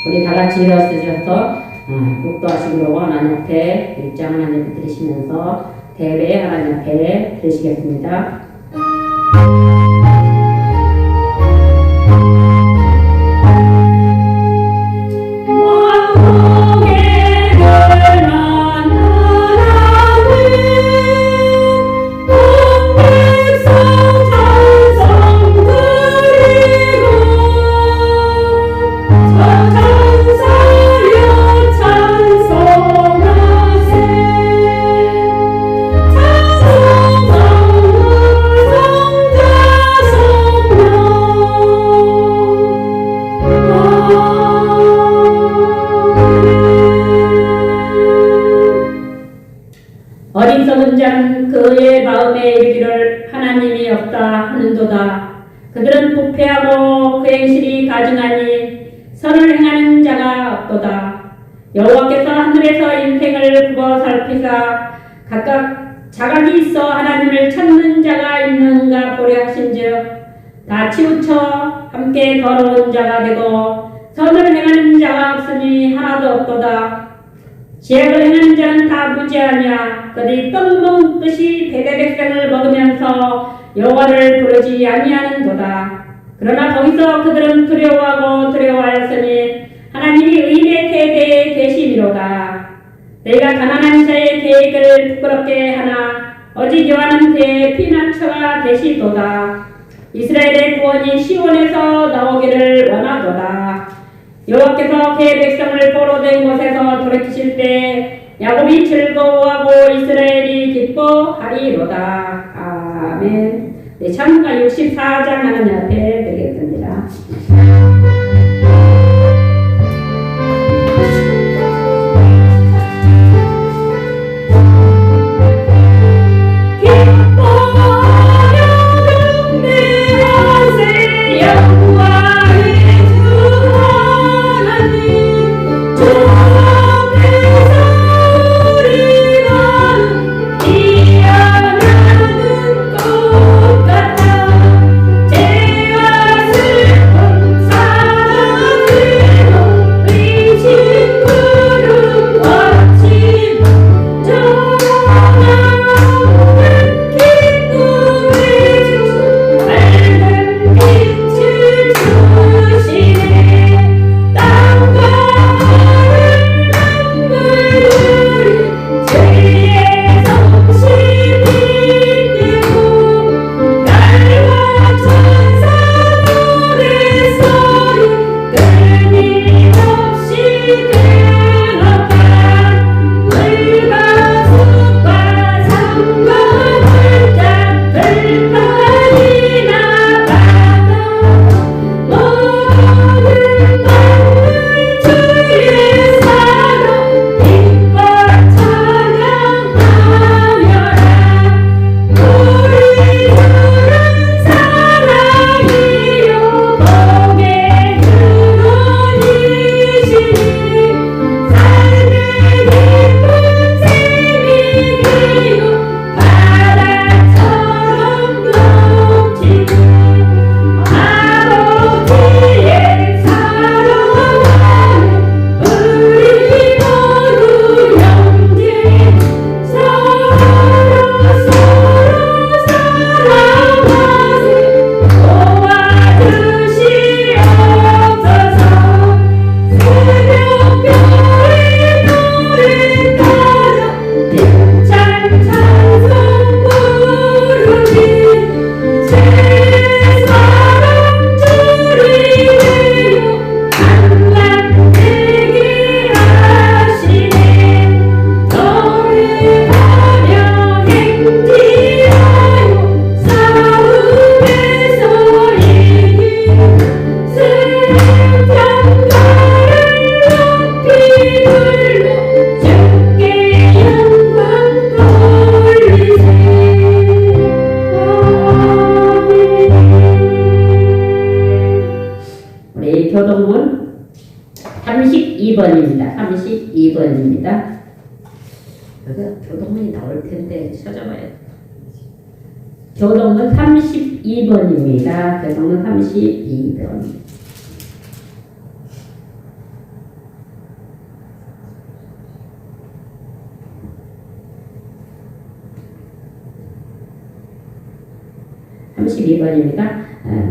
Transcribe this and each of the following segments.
우리 다 같이 일어서셔서 국도하시기로 하나님 앞에 일장 하나님 드리시면서 대회 하나님 앞에 드리시겠습니다. 어리석은 자는 그의 마음에 이르기를 하나님이 없다 하는도다. 그들은 부패하고 그 행실이 가증하니 선을 행하는 자가 없도다. 여호와께서 하늘에서 인생을 굽어 살피사 각각 자각이 있어 하나님을 찾는 자가 있는가 보려 하신즉 다 치우쳐 함께 더러운 자가 되고 선을 행하는 자가 없으니 하나도 없도다. 죄악을 행하는 자는 다 무지하냐. 그들이 떡 먹듯이 대대백성을 먹으면서 여호와를 부르지 아니하는도다. 그러나 거기서 그들은 두려워하였으니 하나님이 의인의 세대에 계시미로다. 내가 가난한 자의 계획을 부끄럽게 하나 오직 여호와는 피난처가 되시도다. 이스라엘의 구원이 시온에서 나오기를 원하도다. 여호와께서 그의 백성을 포로된 곳에서 돌이키실 때 야곱이 즐거워하고 이스라엘이 기뻐하리로다. 아멘. 네, 창가 64장 하나님 앞에 드리겠습니다. 교동문 32번입니다. 32번입니다. 여기가 교동문이 나올 텐데 찾아봐야 돼. 교동문 32번입니다. 교동문 32번. 32번입니다.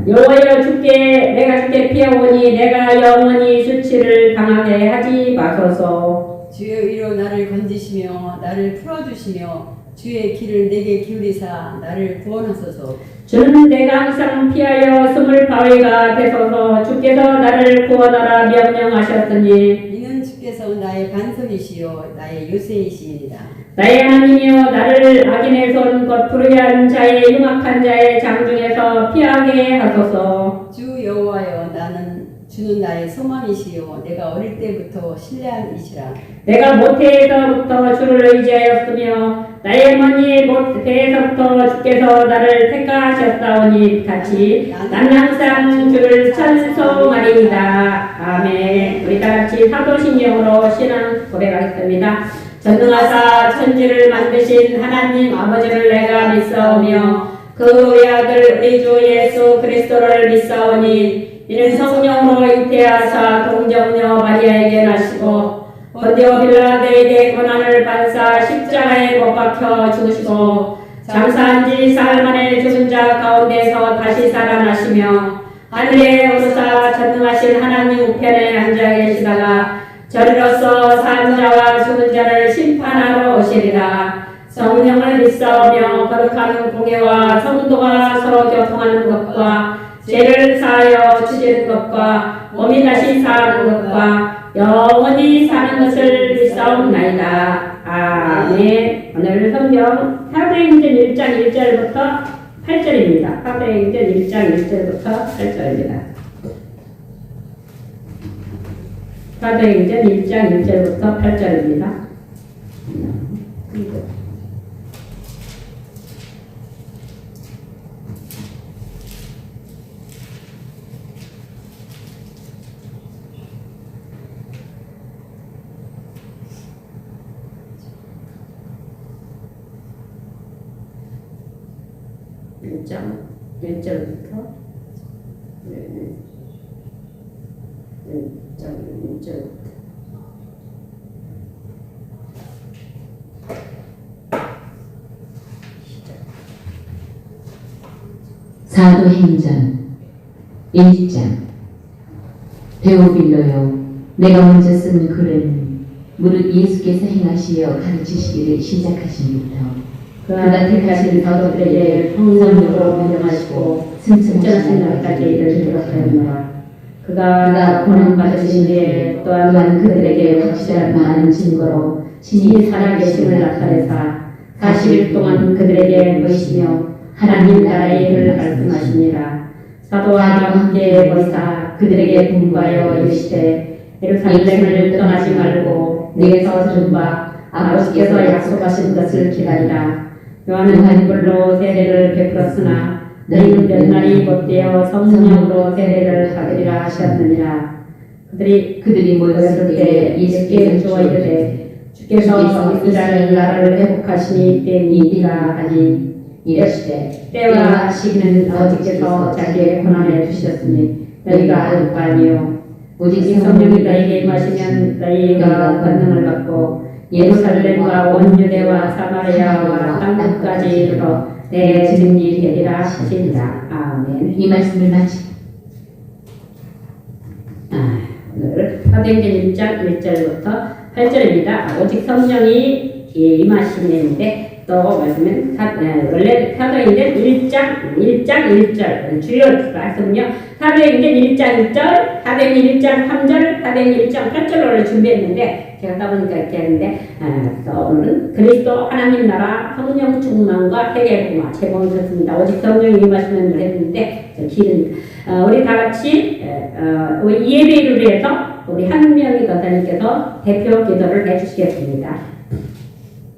여호와여 주께 내가 주께 피하오니 내가 영원히 수치를 당하게 하지 마소서. 주여 이로 나를 건지시며 나를 풀어주시며 주의 길을 내게 기울이사 나를 구원하소서. 주는 내가 항상 피하여 숨을 바위가 되소서. 주께서 나를 구원하라 명령하셨으니 이는 주께서 나의 반석이시요 나의 요새이시니이다. 나의 하나님이여 나를 악인의 손 곧 불의한 자의 흉악한 자의 장중에서 피하게 하소서. 주 여호와여 주는 나의 소망이시요 내가 어릴 때부터 신뢰한 이시라. 내가 모태에서부터 주를 의지하였으며 나의 어머니의 모태에서부터 주께서 나를 택하셨사오니 같이 나는 항상 주를 찬송하리이다. 아멘. 우리 다같이 사도신경으로 신앙 고백하겠습니다. 전능하사 천지를 만드신 하나님 아버지를 내가 믿사오며 그 외아들 우리 주 예수 그리스도를 믿사오니 이는 성령으로 잉태하사 동정녀 마리아에게 나시고 본디오 빌라도에게 고난을 받사 십자가에 못 박혀 죽으시고 장사한 지 사흘 만에 죽은 자 가운데서 다시 살아나시며 하늘에 오르사 전능하신 하나님 우편에 앉아 계시다가 저리로서 산 자와 죽은 자를 심판하러 오시리라. 성령을 믿사오며 거룩한 공예와 성도가 서로 교통하는 것과 죄를 사하여 주시는 것과 몸이 다시 사는 것과 영원히 사는 것을 믿사옵나이다. 아멘. 오늘 성경 사도행전 1장 1절부터 8절입니다. 사도행전 1장 1절부터 8절입니다. 사도행전 1장 1절부터 8절입니다. 일장 1절부터 1절부터 사도행전 1장. 데오빌로요, 내가 먼저 쓴 글은 무릇 예수께서 행하시어 가르치시기를 시작하신부터 그가 택하신 사도들에게 성령으로 명령하시고 승천하신 날까지 이를 기록하였노라. 그가 고난 받으신 뒤에 또한 그들에게 확실한 많은 증거로 신이 살아계심을 나타내사 40일 동안 그들에게 보이시며 하나님 나라의 일을 말씀하시니라. 사도와 함께 보이사 그들에게 분부하여 이르시되 예루살렘을 떠나지 말고 내게서 들은 바 아버지께서 약속하신 것을 기다리라. 요한은 한 불로 세례를 베풀었으나 너희는 몇 날이 못되어 성령으로 세례를 받으리라 하셨느니라. 그들이 모였을 때 예수께 여쭈어 이르되 주께서 이스라엘 나라를 회복하시니 때니이다 하니 이르시되 때와 시기는 아버지께서 자기의 권한에 주셨으니 너희가 알 바 아니요 오직 성령이 너희에게 임하시면 너희가 권능을 받고 예루살렘과 온 유대와 사마리아와 땅끝까지 이르러 내 증인이 되리라 하시니라. 아멘. 이 말씀을 마치 오늘 사도행전 1장 1절부터 8절입니다. 오직 성령이 임하시는데 또 말씀은 원래 사도행전 1장 1절 주요 말씀은요. 사도행전 1장 1절, 사도행전 1장 3절, 사도행전 1장 8절로 준비했는데 제가 따보니까 이렇게 하는데 또 오늘은 그리스도 하나님 나라 성령 충만과 세계복음화 제공하셨습니다. 오직 성령이 임하시면 했는데 길은 우리 다 같이 우리 예배를 위해서 우리 한명희 권사님께서 대표 기도를 해주시겠습니다.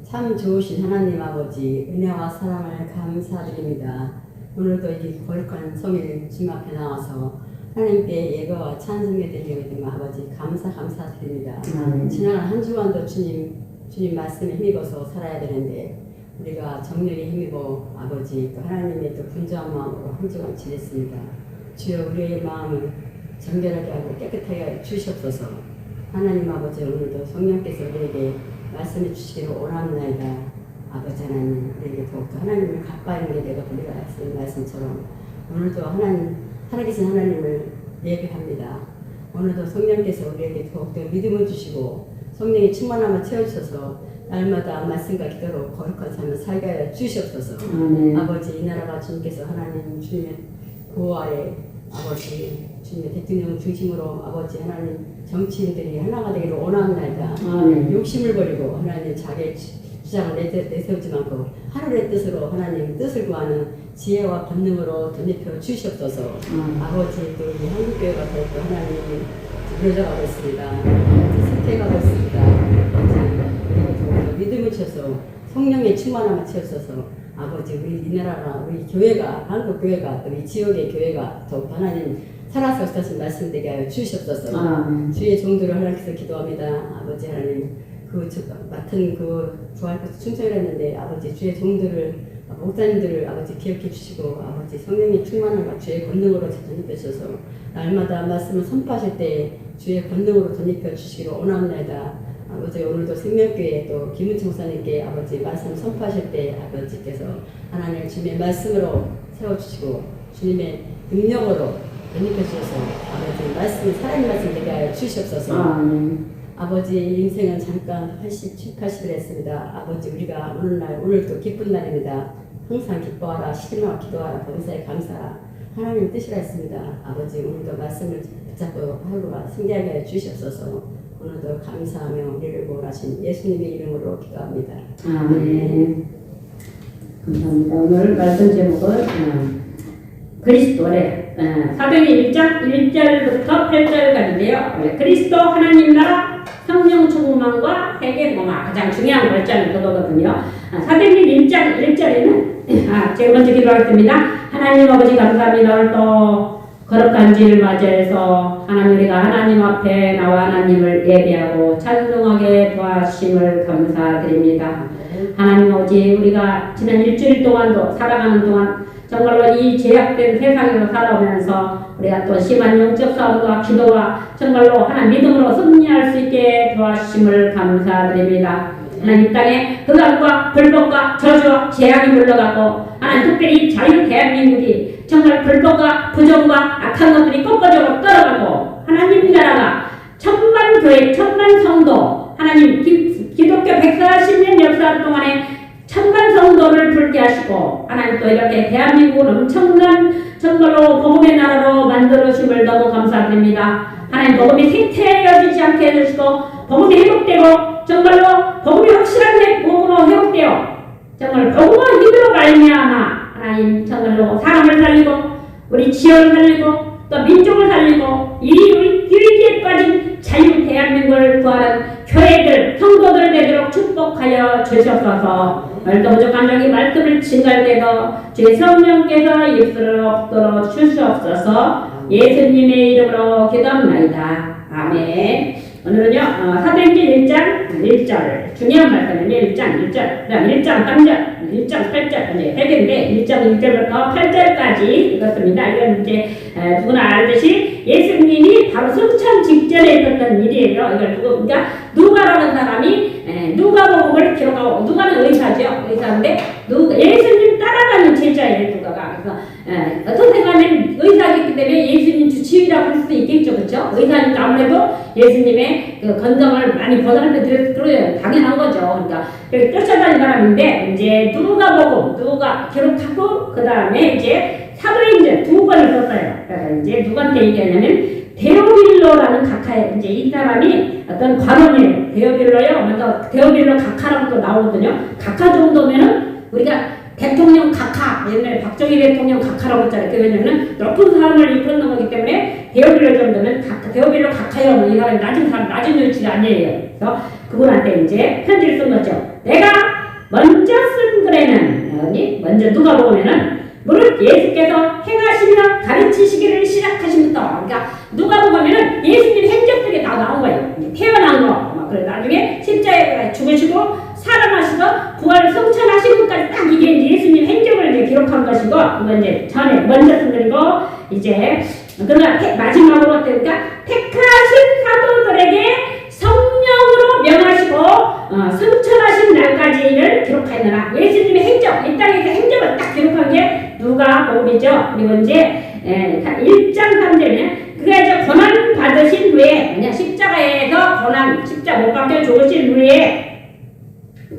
참 좋으신 하나님 아버지 은혜와 사랑을 감사드립니다. 오늘도 이 거룩한 성일 주님 앞에 나와서 하나님께 예배와 찬송해 드리게 된 아버지 감사드립니다. 지난 한 주간도 주님 말씀에 힘입어서 살아야 되는데 우리가 정령에 힘입어 아버지 또 하나님의 또 분주한 마음으로 한 주간 지냈습니다. 주여 우리의 마음을 정결하게 하고 깨끗하게 주시옵소서. 하나님 아버지 오늘도 성령께서 우리에게 말씀해 주시기를 원합니다. 아버지 하나님 우리에게 더욱더 하나님을 가까이 하게 되고 우리가 쓰는 말씀처럼 오늘도 하나님 살아계신 하나님을 예배합니다. 오늘도 성령께서 우리에게 더욱더 믿음을 주시고 성령의 충만함을 채워주셔서 날마다 말씀과 기도로 거룩한 삶을 살게 하여 주시옵소서. 아버지 이 나라가 주님께서 하나님 주님의 보호 아래 아버지 주님의 대통령 중심으로 아버지 하나님 정치인들이 하나가 되기를 원하옵나이다. 욕심을 버리고 하나님 자기의 주장을 내세우지 않고 하늘의 뜻으로 하나님 뜻을 구하는 지혜와 권능으로 덧입혀 주시옵소서. 아버지 또 우리 한국교회가 더욱더 하나님이 무너져가고 있습니다. 쇠퇴가고 있습니다. 아버지 믿음을 주셔서 성령의 충만함을 채우셔서 아버지 우리 이 나라가 우리 교회가 한국 교회가 또 이 지역의 교회가 더욱 하나님 살아서 다시 말씀되게 하여 주시옵소서. 주의 종들을 하나님께서 기도합니다. 아버지 하나님 그 맡은 그 부활까지 충성을 했는데 아버지 주의 종들을 목사님들을 아버지 기억해 주시고 아버지 성령의 충만함과 주의 권능으로 덧입혀 주셔서 날마다 말씀을 선포하실 때 주의 권능으로 덧입혀 주시기를 원합니다. 아버지 오늘도 생명교회 또 김은총 목사님께 아버지 말씀 선포하실 때 아버지께서 하나님 주님의 말씀으로 세워주시고 주님의 능력으로 덧입혀 주셔서 아버지 말씀이 살아있는 말씀 되게 하여 주시옵소서. 아버지 인생은 잠깐 87, 80을 했습니다. 아버지 우리가 오늘날 오늘도 기쁜 날입니다. 항상 기뻐하라 시기마와 기도하라 범사에 감사하라 하나님 뜻이라 했습니다. 아버지 오늘도 말씀을 붙잡고 하루가 승리하게 하여 주시옵소서. 오늘도 감사하며 우리를 구원하신 예수님의 이름으로 기도합니다. 아멘. 감사합니다. 오늘 말씀 제목은 그리스도래 사도행전 1장 1절부터 8절까지인데요. 그리스도 하나님 나라 성령 충만과 세계 복음 가장 중요한 결정이 그거거든요. 사도행전 1장 1절에는 제가 먼저 기도하겠습니다. 하나님 아버지 감사합니다. 오늘도 거룩한 주일을 맞이해서 하나님 우리가 하나님 앞에 나와 하나님을 예배하고 찬송하게 도와주심을 감사드립니다. 하나님 아버지 우리가 지난 일주일 동안도 살아가는 동안 정말로 이 제약된 세상에서 살아오면서 우리가 또 심한 영적 싸움과 기도와 정말로 하나님 믿음으로 승리할 수 있게 도와주심을 감사드립니다. 하나님 이 땅에 흑암과 불법과 저주와 재앙이 물러가고 하나님 특별히 자유 대한민국이 정말 불법과 부정과 악한 것들이 꺾어져 떨어가고 하나님 나라가 천만 교회 천만 성도 하나님 기독교 140년 역사 동안에 천만 성도를 불게 하시고 하나님 또 이렇게 대한민국을 엄청난 정말로 복음의 나라로 만들어주심을 너무 감사드립니다. 하나님 복음이 쇠퇴해지지 않게 해주시고 복음이 회복되고 정말로 복음이 확실한 복음으로 회복되어 정말 복음의 힘으로 말미암아 하나님 정말로 사람을 살리고 우리 지역을 살리고 또 민족을 살리고 이 위기에 빠진 자유 대한민국을 구하는 교회들 성도들 되도록 축복하여 주시옵소서. 오늘도 부족한 적이 말씀을 증가되고 주의 성령께서 입술을 없도록 주시옵소서. 예수님의 이름으로 기도합나이다. 아멘. 오늘은요 사도행전 1장 1절 중요한 말씀은요 1장 1절 그다음 1장 3절 1장 8절 이제 해결인데 1장 1절부터 8절까지 읽었습니다. 이건 이제 누구나 알듯이 예수님이 바로 승천 직전에 있었던 일이에요. 이걸 그러니까 누가라는 사람이 누가복음을 기록하고 누가는 의사죠. 의사인데 예수님 따라가는 제자예요. 누가가 그래서 어떤 생각하면 의사이기 때문에 예수님 주치의라고 할 수도 있겠죠. 그렇죠? 의사니까 아무래도 예수님의 그 건강을 많이 보살펴 드려야 당연한 거죠. 그러니까 쫓아다니는 사람인데 이제 누가 기록하고 그 다음에 이제 사도행전 2번을 썼어요. 그래서 이제 누구한테 얘기하냐면 데오빌로라는 각하에 이제 이 사람이 어떤 관원이에요. 데오빌로요. 먼저 데오빌로 각하라고 또 나오거든요. 각하 정도면은 우리가 대통령 각하, 옛날에 박정희 대통령 각하라고 했잖아요. 왜냐면 높은 사람을 이끄는 거기 때문에 데오빌로 정도면 데오빌로 각하요. 이 사람이 낮은 사람, 낮은 위치가 아니에요. 그래서 그분한테 이제 편지를 쓴 거죠. 내가 먼저 쓴 글에는 먼저 누가 보면은 무릇 예수께서 행하시며 가르치시기를 시작하시부터 그러니까 누가 보면은 예수님 행적 속에 다 나온 거예요. 태어난 거, 그래 나중에 십자가에 죽으시고 살아나시고 부활 성천하시고까지 딱 이게 예수님 행적을 이제 기록한 것이고 이건 이제 전에 먼저 쓴 글이고 이제 그러나 마지막으로 그러니까 택하신 사도들에게 성령으로 명하시고 성천하신 날까지를 기록하였다. 되느라 예수님의 행적, 이 땅에서 행적을 딱 기록한 게 누가복음이죠. 그리고 이제 1장 3절에 그가 이제 고난 받으신 후에 뭐냐 십자가에서 고난 십자가 못 박혀 죽으신 후에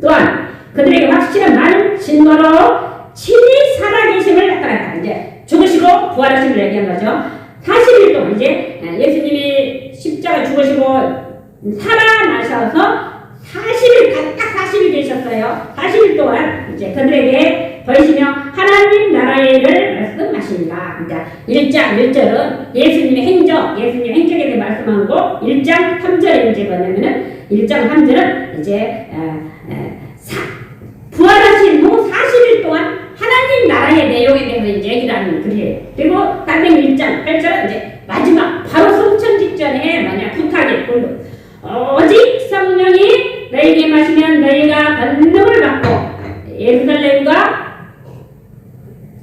또한 그들에게 확실한 많은 증거로 친히 살아계심을 나타냈다. 이제 죽으시고 부활하심을 얘기한 거죠. 40일 동안 이제 예수님이 십자가 죽으시고 살아나셔서 40일 딱 40일 계셨어요. 40일 동안 이제 그들에게 보이시며 하나님 나라를 말씀하십니다. 그러니까 1장 1절은 예수님의 행적, 예수님의 행적에 대해 말씀한 거. 1장 3절에 이제 뭐냐면은 1장 3절은 이제 부활하신 후 40일 동안 하나님 나라의 내용에 대해서 이제 얘기를 하는 글이에요. 그리고 다른 1장 8절은 이제 마지막 바로 성천 직전에 만약 부탁이 오직 성령이 너희에게 마시면 너희가 권능을 받고 예루살렘과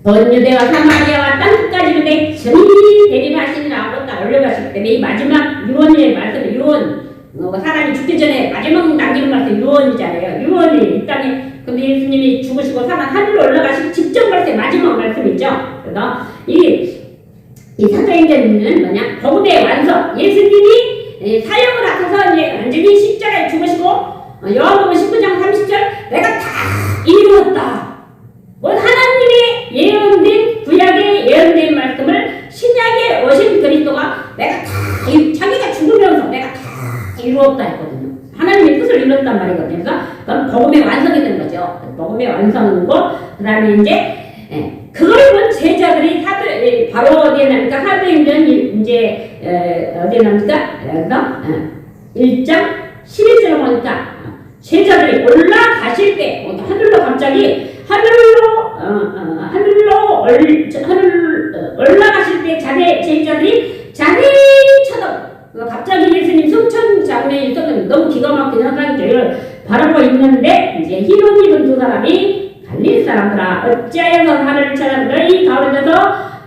온 유대와 사마리아와 땅끝까지 그대 전이 되리라 하시니라고 딱 올려가시기 때문에 이 마지막 유언의 말씀, 유언 사람이 죽기 전에 마지막 남기는 말씀 유언이잖아요. 유언이 이 땅에 근데 예수님이 죽으시고 살아 하늘로 올라가시기 직전 말씀 마지막 말씀이죠. 그래서 이 사도행전은 뭐냐 복음의 완성. 예수님이 사역을 하셔서 이제 완전히 십자가에 죽으시고 요한복음 19장 30절 내가 다 이루었다. 하나님의 예언된 구약의 예언된 말씀을 신약에 오신 그리스도가 내가 다 자기가 죽으면서 내가 다 이루었다 했거든요. 하나님의 뜻을 이뤘단 말이거든요. 그래서 그건 복음의 완성이 된 거죠. 복음의 완성이고 그 다음에 이제 그걸 본 제자들이 바로 어디에 납니까? 사도행전 이제 어디에 납니까? 그래서 1장 11절에 보니까 제자들이 올라가실 때 하늘로 갑자기 하늘로 올라가실 때 제자들이 자기 쳐다보고 갑자기 예수님 승천 장면이 있었는데 너무 기가 막힌 현상이죠. 이걸 바라보고 있는데 이제 흰 옷 입은 두 사람이 갈릴 사람들아 어찌하여서 하늘을 찾아 너희 가운데서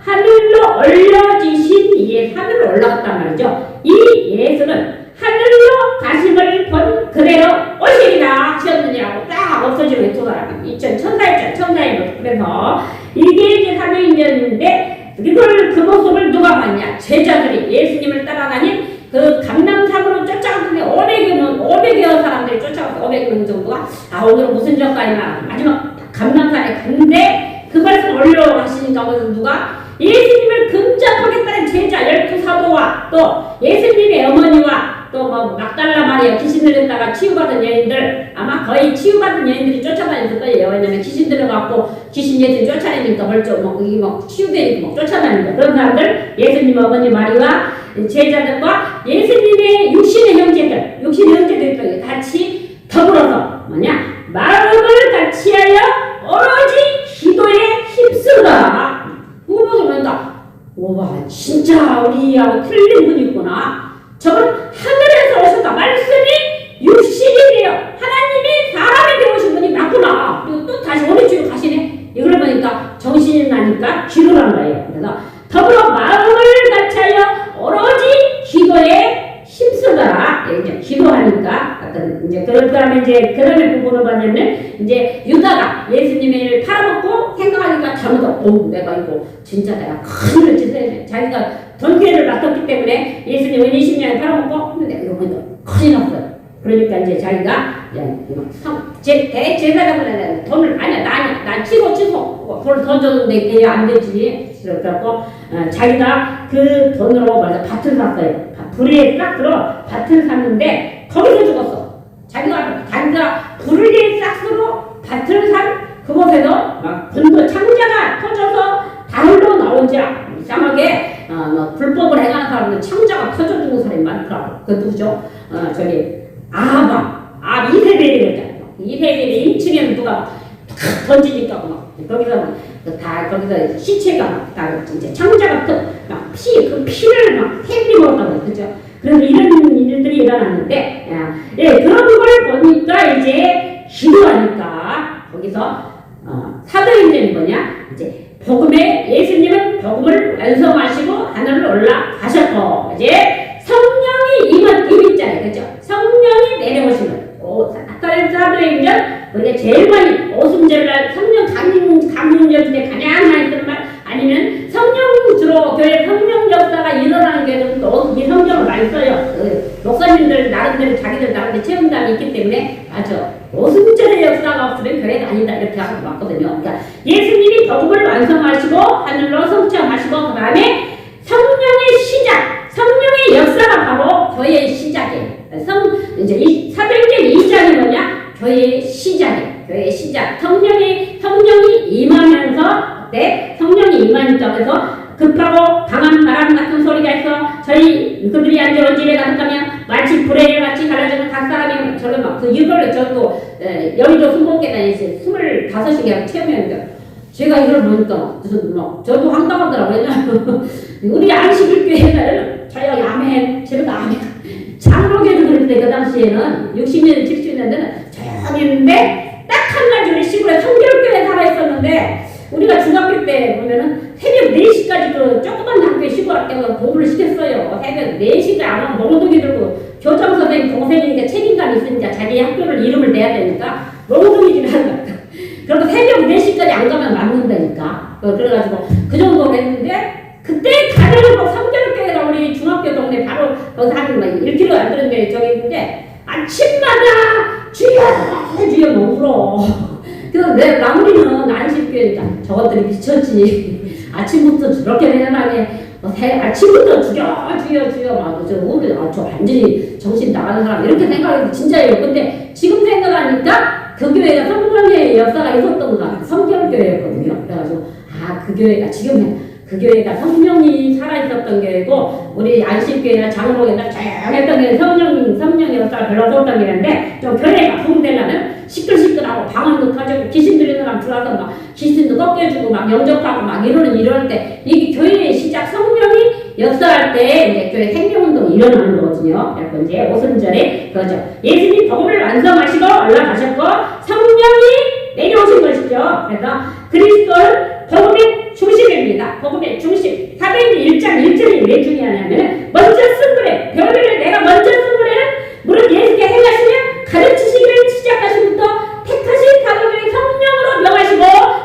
하늘로 올려지신 이에 하늘로 올라갔단 말이죠. 이 예수는 하늘로 가심을 본 그대로 오시리라 하셨느냐고 딱 없어지는 두 사람이 천사의 모습. 그래서 이게 이제 사도행전인데 그 모습을 누가 봤냐? 제자들이 예수님을 따라다닌 그 감람산으로 쫓아갔는데 500여 사람들이 쫓아가서 500명 정도가 오늘은 무슨 역사이나 마지막 감람산에 갔는데 그 말씀 올려가시니까 거기서 누가 예수님을 근접하겠다는 제자 12사도와 또 예수님의 어머니와 또 뭐 막달라 마리아 귀신 들렸다가 치유받은 여인들 아마 거의 치유받은 여인들이 쫓아다녔을 거예요. 왜냐면 귀신 들어갖고 귀신 예수님 쫓아다니니까 벌써 뭐 치유되니까 막 쫓아다니니까 그런 사람들 예수님 어머니 마리아 제자들과 예수님의 육신의 형제들이 같이 더불어서 뭐냐 마음을 같이하여 오로지 기도에 힘쓰다. 그거 보니까 와 진짜 우리하고 틀린 분이 있구나. 저건 하늘에서 오셨다. 말씀이 육신이래요. 하나님이 사람이 되오신 분이 맞구나. 그리고 또 다시 오른쪽으로 가시네. 이걸 보니까 정신이 나니까 기도란 거예요. 그래서 더불어 마음을 같이하여 오로지 기도에 힘쓰더라. 이제 기도하니까 어떤 이제 그다음에 이제 그다음에 부분을 보냐면 이제 유다가 예수님을 팔아먹고 생각하니까 잘못하고 내가 이거 진짜 내가 큰일 짓을 자기가 돈괴를 맡았기 때문에 예수님은 20년에 팔아먹고 근데 이거 큰일 났어요. 그러니까 이제 자기가 대제사장을 돈을 난 취소 돈을 더 줬는데 이게 안 되지. 그래갖고 자기가 그 돈으로 맞아 밭을 샀어요. 불의에 싹 들어 밭을 샀는데 거기서 죽었어. 자기가 불의의 싹으로 밭을 산 그곳에서 막 분도 창자가 터져서 달로 나오자 이상하게 불법을 행하는 사람은 창자가 터져 죽는 사람이 많더라고. 그 누구죠? 저기 이세벨이랬잖아요. 이세벨이 2층에는 누가 탁 던지니까 막 거기서 시체가 다 이제 창자가 막 그 피를 막 새들이 먹었다고 그죠? 그래서 이런 일들이 일어났는데 그런 걸 보니까 이제 기도하니까 거기서 사도행전이 뭐냐 이제 예수님은 복음을 완성하시고 하늘로 올라가셨고 이제 성령이 임했잖아요. 그죠? 성령이 내려오시는 사도행전 우리가 제일 많이 써요. 목사님들 나름대로 자기들 나름대로 체험담이 있기 때문에 맞아. 오순절의 역사가 없으면 교회가 아니다 이렇게 하고 왔거든요. 그러니까 예수님이 복음을 완성하시고 하늘로 성취하시고 그 다음에 성령의 시작, 성령의 역사가 바로 교회의 시작이에요. 이제 이 사도행전 2장이 뭐냐? 교회의 시작이에요. 교회의 시작. 성령이 임하면서 그때 성령이 임하니까 그래서 급하고 강한 바람 같은 소리가 있어 그들이 앉아온 집에 가득하며 마치 불에 같이 갈라지는 각 사람이 저를 막 이걸 저도 여의도 순복계 다니시 25시간 체험했는데 제가 이걸 보니까 저도 황당하더라고요. 왜냐면 우리 안식일교회는 저희 아멘 제가 아멘 장로교도 그랬는데 그 당시에는 60년 70년대는 조용했는데 딱 한 가지 우리 시골에 성결교회 살아있었는데 우리가 중학교 때 보면은 새벽 4시까지 그 조그만 학교에 시골 학교에서 공부를 시켰어요. 새벽 4시까지 안 하면 멍둥이 들고 교장 선생님 동생이니까 책임감이 있으니까 자기 학교를 이름을 내야 되니까 멍둥이질 하는 거야. 그리고 새벽 4시까지 안 가면 맞는다니까. 그래가지고 그 정도로 했는데 그때 가정을 꼭 성결교회가 우리 중학교 동네 바로 거기서 한 1km 안 되는데 저기 있는데 아침마다 주여 못 울어. 그래서 내 마무리는 안식교회니까 저것들이 미쳤지. 아침부터 저렇게 대단하게 아침부터 주여 막 저 완전히 정신 나가는 사람 이렇게 생각해도 진짜예요. 근데 지금 생각하니까 그 교회가 성령의 역사가 있었던 거가 성결교회였거든요. 그래가지고 그 교회가 지금 그 교회가 성령이 살아있었던 교회고 우리 안식교회나 장로교회나 조용했던 교회는 성령의 역사가 별로 없었던 교회인데 좀 교회가 부흥되려면 시끌시끌하고 방언도 터지고 귀신 들리는 사람 들어와서 막 귀신도 꺾여주고 막 영접하고 막 이럴 때 이게 교회의 시작 성령이 역사할 때 이제 교회 생명운동이 일어나는 거거든요. 그래서 이제 오순절에 그거죠. 예수님 복음을 완성하시고 올라가셨고 성령이 내려오신 것이죠. 그래서 그리스도는 복음의 중심입니다. 복음의 중심. 사도행전 1장 1절이 왜 중요하냐면 먼저 쓴 글에 별을 내가 먼저 쓴 글에는 무릇 예수께 행하시며 가르치시기를 시작하시부터 택하신 사도들의 성령으로 명하시고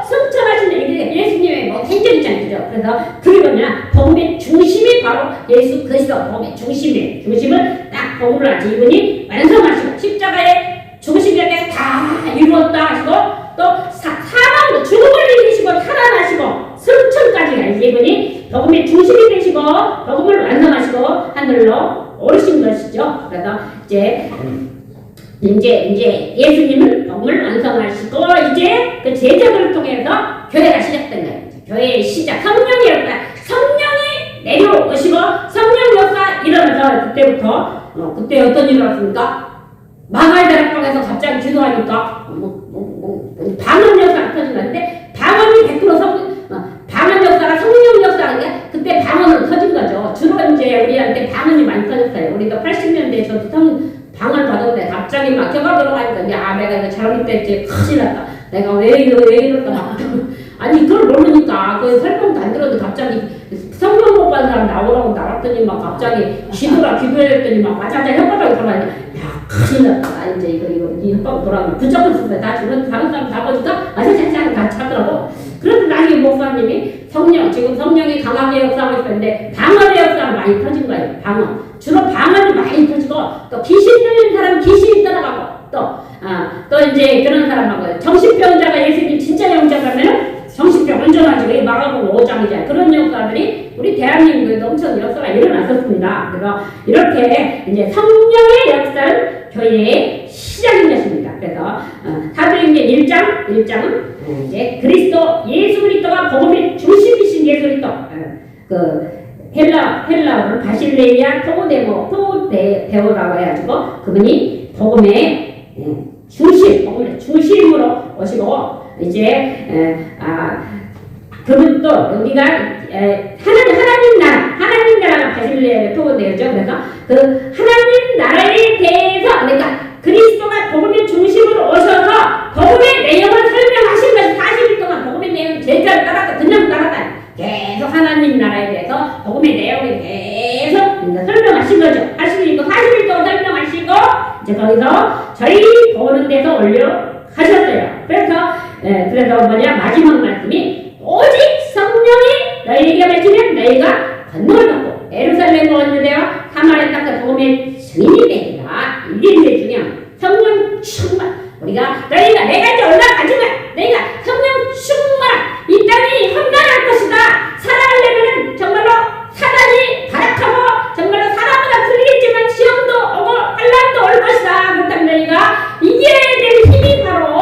승천하신 이게 예수님의 생전이잖아요. 그래서 그게 뭐냐? 복음의 중심이 바로 예수 그리스도. 복음의 중심을 딱 복음을 아주 이분이 완성하시고 십자가의 중심에 다 이루었다 하시고 또 사망도 죽음을 이기시고 살아나시고 승천까지 이분이 복음의 중심이 되시고 복음을 완성하시고 하늘로 오르신 것이죠. 그래서 이제 예수님은 복음을 완성하시고 이제 그 제자들을 통해서 교회가 시작된 거예요. 교회의 시작, 성령의 역사, 성령이 내려오시고 성령 역사 일어나서 그때부터 그때 어떤 일이 일어났습니까? 마가다락방에서 갑자기 기도하니까 방언 역사가 터진다는데 방언이 100% 방언 역사가 성령 역사인데 그때 방언으로 터진 거죠. 주로 이제 우리한테 방언이 많이 터졌어요. 우리가 80년대에 저도 방언 받았는데 갑자기 막 켜가 들어가니까 이제 내가 이거 잘못됐지 큰일 났다. 내가 왜 이럴까 아니 그걸 모르니까 그 설명도 안 들어도 갑자기 성령 못 받은 사람 나오라고 나왔더니 막 갑자기 기도했더니 막 와자자 혓바닥이 돌아가니까 야 큰일 났다. 이제 이거 이 혓바닥 돌아가면 붙잡고 있었어요. 다 주변 다른 사람 잡아주니까 아자자자 다 찾더라고. 그런데 나중에 목사님이 지금 성령이 강하게 역사하고 있었는데 방언의 역사가 많이 터진 거예요. 방언. 주로 방언이 많이 터지고 또 귀신 들리는 사람 귀신이 떠나가고 또 이제 그런 사람하고 정신병자가 예수님 진짜 영접하면 정신병 완전하지 마가복음 5장이잖아요. 그런 역사들이 우리 대한민국에도 엄청 역사가 일어났었습니다. 그래서 이렇게 이제 성령의 역사는 교회의 시작인 것입니다. 그래서 사도행전 1장은 이제 그리스도 예수 그리스도가 복음의 중심이신 예수 그리스도 헬라어를 바실레이아 토데오라고 해가지고 그분이 복음의 복음의 중심으로 오시고 이제 그분도 우리가 하나님 나라가 바실레이아 토데오죠. 그래서 그 하나님 나라에 대해서 그러니까 그리스도가 복음의 중심으로 오셔서 복음의 내용을 설명하신 것이 40일 동안 복음의 내용 제자를 따라서 그냥 따라다니 계속 하나님 나라에 대해서 복음의 내용을 계속 설명하신 거죠. 40일 동안 설명하시고 이제 거기서 저희 보는 데서 올려가셨어요. 그래서 마지막 말씀이 오직 성령이 너희에게 맺히면 너희가 권능을 받고 예루살렘과 온유대와 사마리아 복음의 증인이 되리라. 이게 이제 중요한 성령 충만. 우리가 내가 이제 올라가지만 내가 성령 충만 이 땅이 험난할 것이다. 살아가려면 정말로 사단이 발악하고 정말로 사람마다 틀리겠지만 시험도 오고 환난도 올 것이다. 그렇다면 너희가 이겨야 될 힘이 바로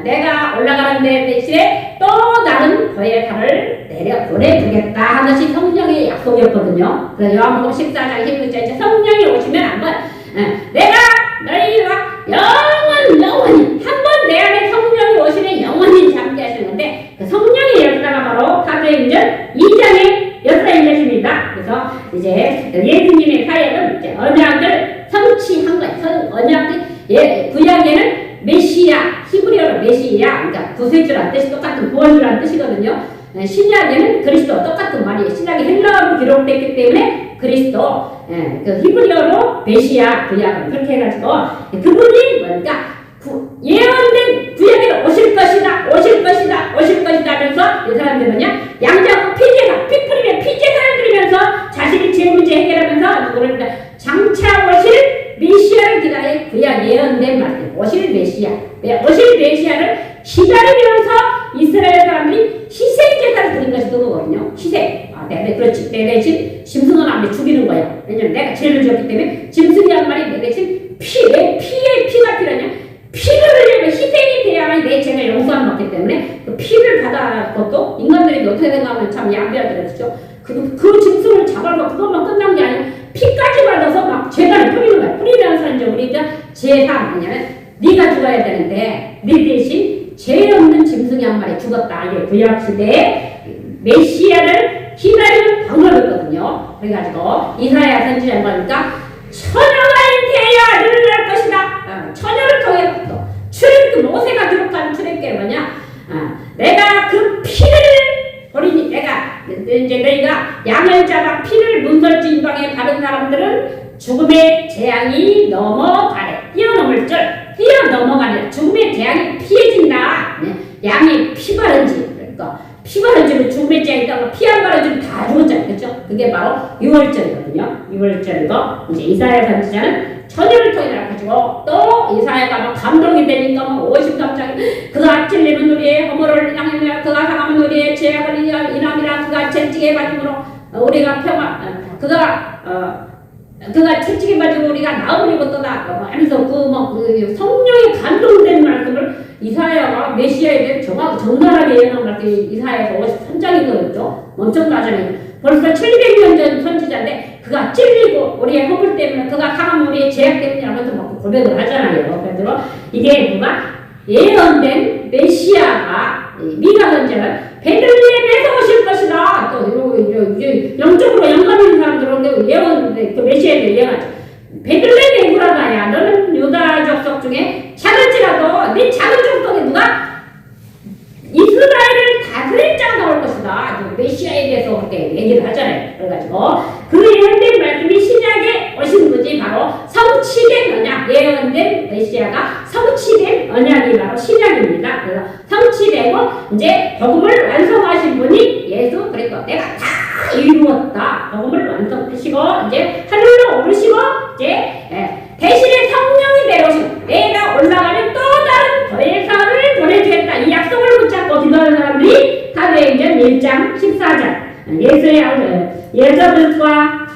내가 올라가는 데 대신에 또 다른 보혜사를 내려 보내주겠다 하는 것이 성령의 약속이었거든요. 그래서 요한복음 14장 16절에 성령이 오시면 한번 내가 너희와 영원히 한 번 내 안에 성령이 오시면 영원히 잠게 하시는 건데 그 성령의 역사가 바로 사도행전 2장의 역사인 것입니다. 그래서 이제 예수님의 사역은 이제 언약을 성취한 거예요. 언약들 구약에는 메시아, 히브리어로 메시아, 그러니까 구세주라는 뜻이 똑같은 구원주라는 뜻이거든요. 신약에는 그리스도 똑같은 말이에요. 신약이 헬라어로 기록됐기 때문에 그리스도, 그 히브리어로 메시아, 구약은 그렇게 해가지고 그분이 그러니까 예언된 구약에 오실 것이다 하면서 이 사람들은요 양자고 피 뿌리며 피제사를 드리면서 자신이 제 문제 해결하면서 누구를 장차 오실 메시아를 기다려 구약 예언된 말들 오실 메시아를 기다리면서 이스라엘 사람들이 희생제사를 드린 것이 그거거든요. 희생. 그렇지. 내 대신 짐승은 안 죽이는 거야. 왜냐면 내가 죄를 지었기 때문에 짐승이 한 마리 내 대신 왜 피가 필요하냐? 피를 흘리면 희생이 돼야만 내 죄가 용서함 받기 때문에 그 피를 받아 것도 인간들이 어떻게 생각하면 참 양배하더라고요. 그 짐승을 잡아서 그것만 끝난 게 아니라 피까지 받아서 막 죄가 뿌리는 거야. 뿌리면서 이제 우리가 제사 뭐냐면 네가 죽어야 되는데 네 대신 죄 없는 짐승이 한 마리 죽었다. 이게 구약 시대에 메시아를 기다리는 방법이거든요. 그래가지고 이사야 선지자는 보니까 처녀가 잉태해야 아들을 낳을 것이다. 처녀를 통해 출애굽 모세가 기록한 출애굽이 뭐냐? 내가 그 피를 버리니 내가 이제 너희가 양을 잡아 피를 문설주 인방에 바른 사람들은 죽음의 재앙이 넘어가래. 뛰어넘어가래. 죽음의 재앙이 피해진다. 양이 피 바른지 그러니까 피 바른지는 죽음의 재앙이 있다고 피 안 바른지는 다 죽었잖아요. 그렇죠? 그게 바로 6월절이거든요. 6월절이고 이제 이사야 선지자는 처녀를 통해 가지고 또 이사야가 막 감동이 되니까 막 53장에 그가 찔리면 우리의 허물을 인하며 그가 상하면 우리의 죄악을 인하미라 그가 채찍에 맞음으로 우리가 그가 채찍에 맞으고 우리가 나음을 입었도다 하면서 그 성령이 감동된 말씀을 이사야가 메시아에 대해 적나라하게 예언한 말씀이 이사야에서 53장이거든요. 엄청나잖아요. 벌써 700년 전 선지자인데 그가 찔리고 우리의 허물 때문에 그가 상하면 우리의 죄악 때문이라면서 막 고백을 하잖아요. 그래서 이게 누가 예언된 메시아가 미가 선지자는 베들레헴에서 오실 것이다. 또 영적으로 영감 있는 사람들은 예언 그 메시아에 대해 예언하죠. 베들레헴에 구라가야 너는 유다 족속 중에 작을지라도 네 작은 족속에 누가 이스라엘을 다스릴 자가 나올 것이다. 메시아에 대해서 그렇게 얘기를 하잖아요. 그래가지고 그 예언된 말씀이 신약에 오신 분이 바로 성취된 언약, 예언된 메시아가 성취된 언약이 바로 신약입니다. 그래서 성취되고 이제 복음을 완성하신 분이 예수 그리스도. 내가 다 이루었다. 복음을 완성하시고 이제 하늘로 오르시고 이제 대신에 성령이 내려오시고 내가 올라가면 또 다른 보혜사를 보내주겠다. 이 약속을 붙잡고 기도하는 사람들이 사도행전 1장 14절 예수의 여자들과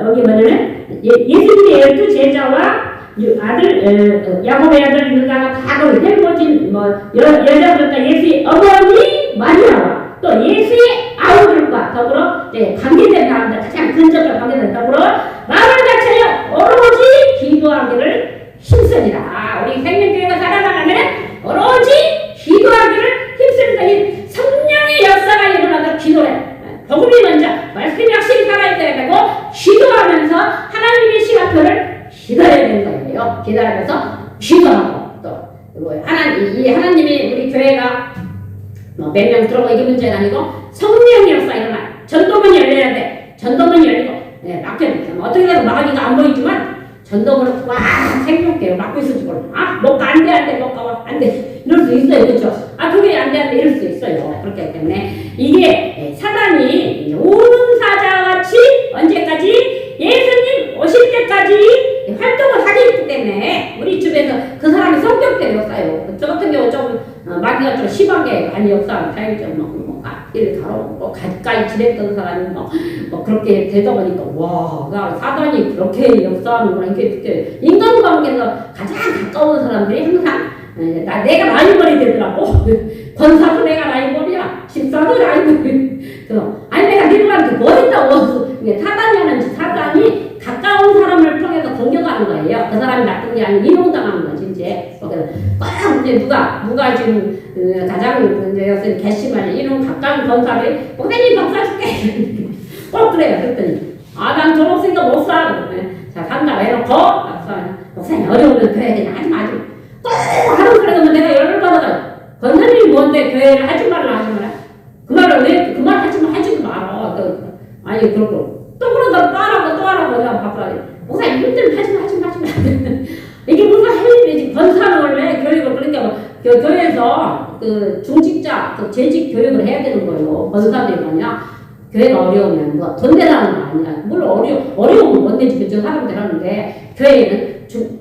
여기 뭐냐면 예수님의 12 제자와 아들 야곱의 아들 유다가 다 거기 헬모진 여자들과 예수의 어머니 마리아와 또 예수의 아우들과 더불어 관계된 사람들 가장 근접한 관계된 더불어 마음을 다쳐요 오로지 기도하기를 힘쓰니라. 우리 생명교회가 살아나가면 오로지 기도하기를 힘쓰니라. 성령의 역사가 일어나서 기도해. 복음이 먼저 말씀이 확실히 살아있어야 되고 기도하면서 하나님의 시간표를 기다려야 되는 거예요. 기다리면서 기도하고 또 하나님이 우리 교회가 몇 명 들어가 이게 문제가 아니고 성령의 역사 일어나. 전도문이 열려야 돼. 전도문이 열리고 막혀있어. 어떻게 해서 막으니까 안 보이지만 전도문을 막 생명교회를 막고 있을지 몰라. 뭐가 안 돼, 뭐가 안 돼. 이럴 수 있어요. 그렇죠? 그게 안 돼, 이럴 수 있어요. 그렇기 때문에 이게 사단이 우는 사자같이 언제까지 예수님 50대까지 활동을 하게 있기 때문에 우리 집에서 그 사람이 성격대로 역사요. 저 같은 경우 좀 마귀가 좀 심하게 많이 역사하는 타입이죠. 일 가로 가까이 지냈던 사람이 뭐 그렇게 되다 보니까 와, 사단이 그렇게 역사하는구나. 이게 인간관계에서 가장 가까운 사람들이 항상 내가 라이벌이 되더라고. 권사도 내가 라이벌이야. 집사도 라이벌이. 그래서 아니 내가 니들한테 뭐 했다고. 사단이 하는 사단이 가까운 사람을 통해서 공격하는 거예요. 그 사람이 나쁜 게 아니고 이용당하는 거지 이제. 그래서 꼭 이제 누가 지금 가장 이제 괘씸하냐 이런 가까운 권사를 목사님 박사 줄게. 꼭 그래요. 그랬더니 난 졸업생도 못 사. 자 산다고 해놓고 목사님 어려우면 교회 그냥 하지 마지. 꼭 하는 그러면 내가 열을 받아가. 권사님이 뭔데 교회를 하지 말라. 그 말을 왜 그 말 하지 말아. 아니 그렇고 또 그러다 또 하라고 내가 바빠요. 목사님 힘들면 하지 마. 이게 무슨 할 일이지. 권사는 원래 교육을 그러니까 교회에서 그 중직자 그 재직 교육을 해야 되는 거예요. 권사들이 뭐냐 교회가 어려우면 뭐 돈 내라는 거 아니야. 물론 어려우면 뭔데 저 사람들 하는데 교회에는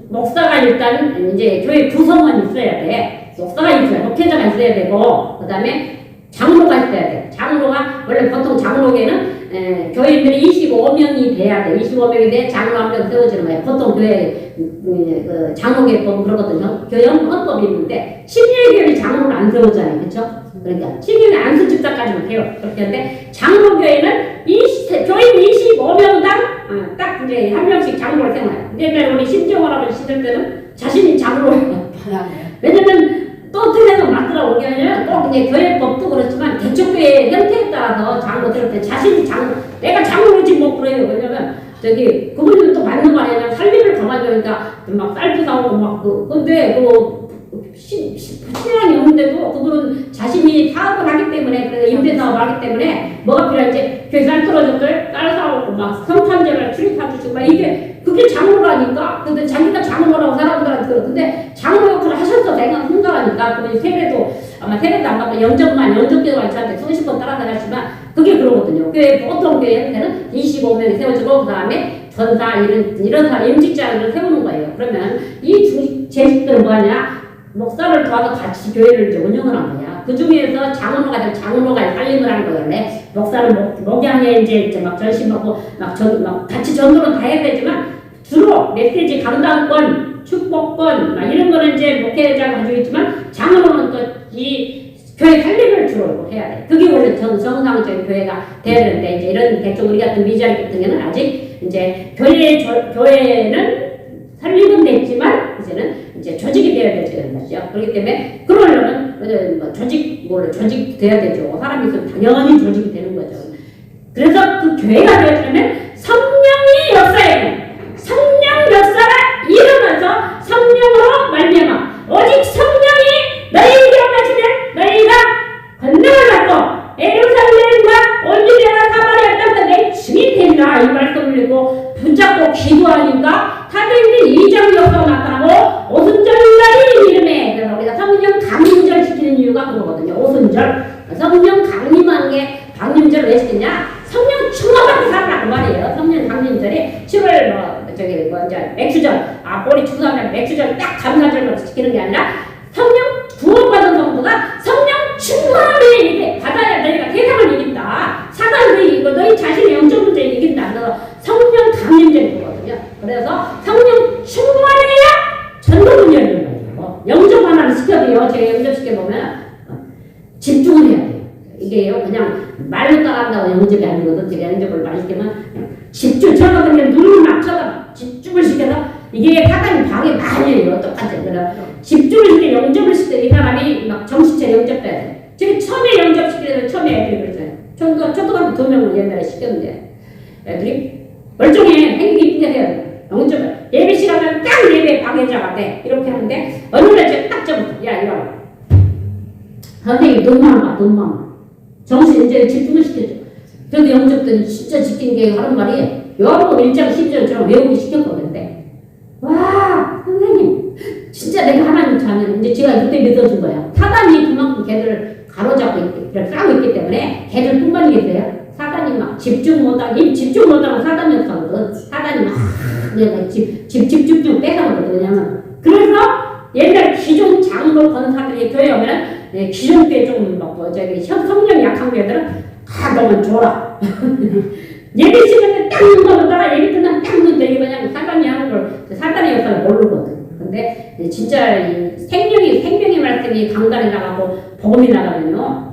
목사가 일단 이제 교회 구성원 있어야 돼. 목사가 있어야 목회자가 있어야 되고 그다음에 장로가 있어야 돼. 장로가 원래 보통 장로계는 교인들이 25명이 돼야 돼. 25명이 돼 장로 한 명 세워지는 거예요. 보통 교회 그 장로계법 그러거든요. 교연 헌법이 있는데 신일교회는 장로를 안 세우잖아요. 그렇죠? 그러니까 신일교회 안수집사까지는 해요. 그렇게 하는데 장로교회는 교인 25명당 딱 이제 한 명씩 장로를 세워요. 근데 우리 심정을 하면 시절 때는 자신이 장로예요. 왜냐면 또 틀려서 맞더라고. 왜냐면 꼭 이제 교회법도 그렇지만 개척교회 형태에 따라서 장로 들을 때 자신이 장로, 내가 장로지 뭐 그래요. 왜냐면 그분들은 또 맞는 거 아니냐. 살림을 가만히 하니까 막 쌀도 사오고 막 근데 신앙이 없는데도 그분은 자신이 사업을 하기 때문에 그래서 임대 사업을 하기 때문에 뭐가 필요한지 교회 쌀 틀어줬들 쌀 사오고 막 성탄절을 출입해 주시고 막 그게 장로라니까. 근데 자기가 장로라고 사람들한테 그러. 근데 장로 역할을 하셨어. 내가 생각하니까 그분이 세례도 안 받고 영접기도 저한테 수십 번 따라다녔지만 그게 그러거든요. 보통 교회한테는 25명이 세워지고 그 다음에 전사 이런 사람 임직자를 세우는 거예요. 그러면 이 재직들은 뭐하냐? 목사를 도와서 같이 교회를 이제 운영을 한 거야. 그 중에서 장로가 살림을 하는 거예요. 원래 목사는 목양에 이제 막 전심하고 막 같이 전도는 다 해야 되지만 주로 메시지 감당권, 축복권 막 이런 거는 이제 목회자가 가지고 있지만 장로는 또 이 교회 살림을 주로 해야 돼. 그게 원래 정상적인 교회가 돼야 되는데 이제 이런 대충 우리 같은 미자리 같은 경우는 아직 이제 교회는 살림은 됐지만 이제는 이제 조직이 되어야 되는 거죠. 그렇기 때문에 그러려면 조직 돼야 되죠. 사람이 있으면 당연히 조직이 되는 거죠. 그래서 그 교회가 되려면 성령이 역사해요. 성령 역사가 일어나서 성령으로 말미암아 오직 성령이 너희에게 임하시면 너희가 권능을 받고 예루살렘과 온 유대와 사마리아 땅에 내 증인이 되리라. 이 말씀을 읽고 붙잡고 기도하니까 사도행전 2장 역사가 나타나고 오순절날이 이름에 그래서 우리가 성령 강림절 시키는 이유가 그거거든요. 오순절 성령 강림절 왜 시키냐? 성령 충만하게 살아라 그 말이에요. 성령 강림절이 7월 이제 맥주절 우리 축사하면 맥주절 딱 감사절로 지키는 게 아니라 성령 구원받은 성도가 성령 충만하게 이렇게 받아야 너희가 세상을 이긴다. 사단을 이기고 너희 자신의 영적 문제를 이긴다. 그래서 성령 강림절이거든요. 그래서 성령 충만해야 전도문이 열리는 거예요. 영접 하나를 시켜도요. 제가 영접시켜보면 집중을 해야 돼요. 이게요 그냥 말로 따라한다고 영접이 아니거든. 제가 영접을 많이 시키면 집중 처음부터 그냥 눈을 막 쳐다 집중을 시켜서 이게 사단이 방해 많이 해요. 똑같아요. 그래서 집중을 시켜 영접을 시켜 이 사람이 막 정신체 영접돼야 돼. 지금 처음에 영접시키려면 처음에 애들이 그랬어요. 초등학교 2명을 옛날에 시켰는데 애들이 멀쩡해. 행동이 이쁘게 해야 돼. 영접을 예배 시간은 딱 예배 방해자가 돼. 이렇게 하는데 어느 날 제가 딱 잡았어. 야 이거 선생님 돈만 정신 이제 집중을 시켜줘. 그래도 영접들은 진짜 지키는 게 하는 말이 요한복음 1장 10절처럼 외우기 시켰거든요. 와 선생님 진짜 내가 하나님 자녀 이제 제가 그때 믿어준 거야. 사단이 그만큼 걔들을 가로잡고 싸고 있기 때문에 걔들 뿐만이겠어요. 사단이 사단이 막 집중 못하고 사단이 없거든. 사단이 막 내가 집중 뺏어거든. 왜냐면 그래서 옛날 기존 장로 권사들이 교회 오면 기존 교회 좀 뭐 저기 성령 약한 교회들은 너무 줘라. 예배 시간에 딱 눈감았다가 예배 끝나면 딱 눈 내리고 그냥 사단이 하는 걸 사단의 역사를 모르거든. 근데 진짜 이 생명의 말씀이 강단에 나가고 복음이 나가면요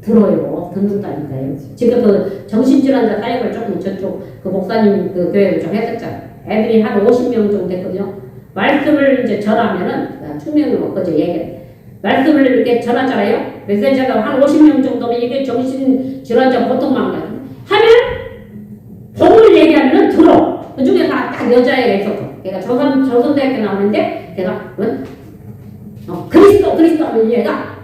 들어요. 듣는다니까요. 지금 그 정신질환자 사역을 조금 저쪽 그 목사님 그 교회를 좀 했었잖아요. 애들이 한 50명 정도 됐거든요. 말씀을 이제 전하면은 투명으로 그제 얘기 말씀을 이렇게 전하잖아요. 메시지가 한 50명 정도면 이게 정신질환자 보통만 하면 복음을 얘기하면은 들어. 그 중에 딱 여자애가 있었고, 걔가 조선대학교 나오는데 걔가 그리스도 하면 얘가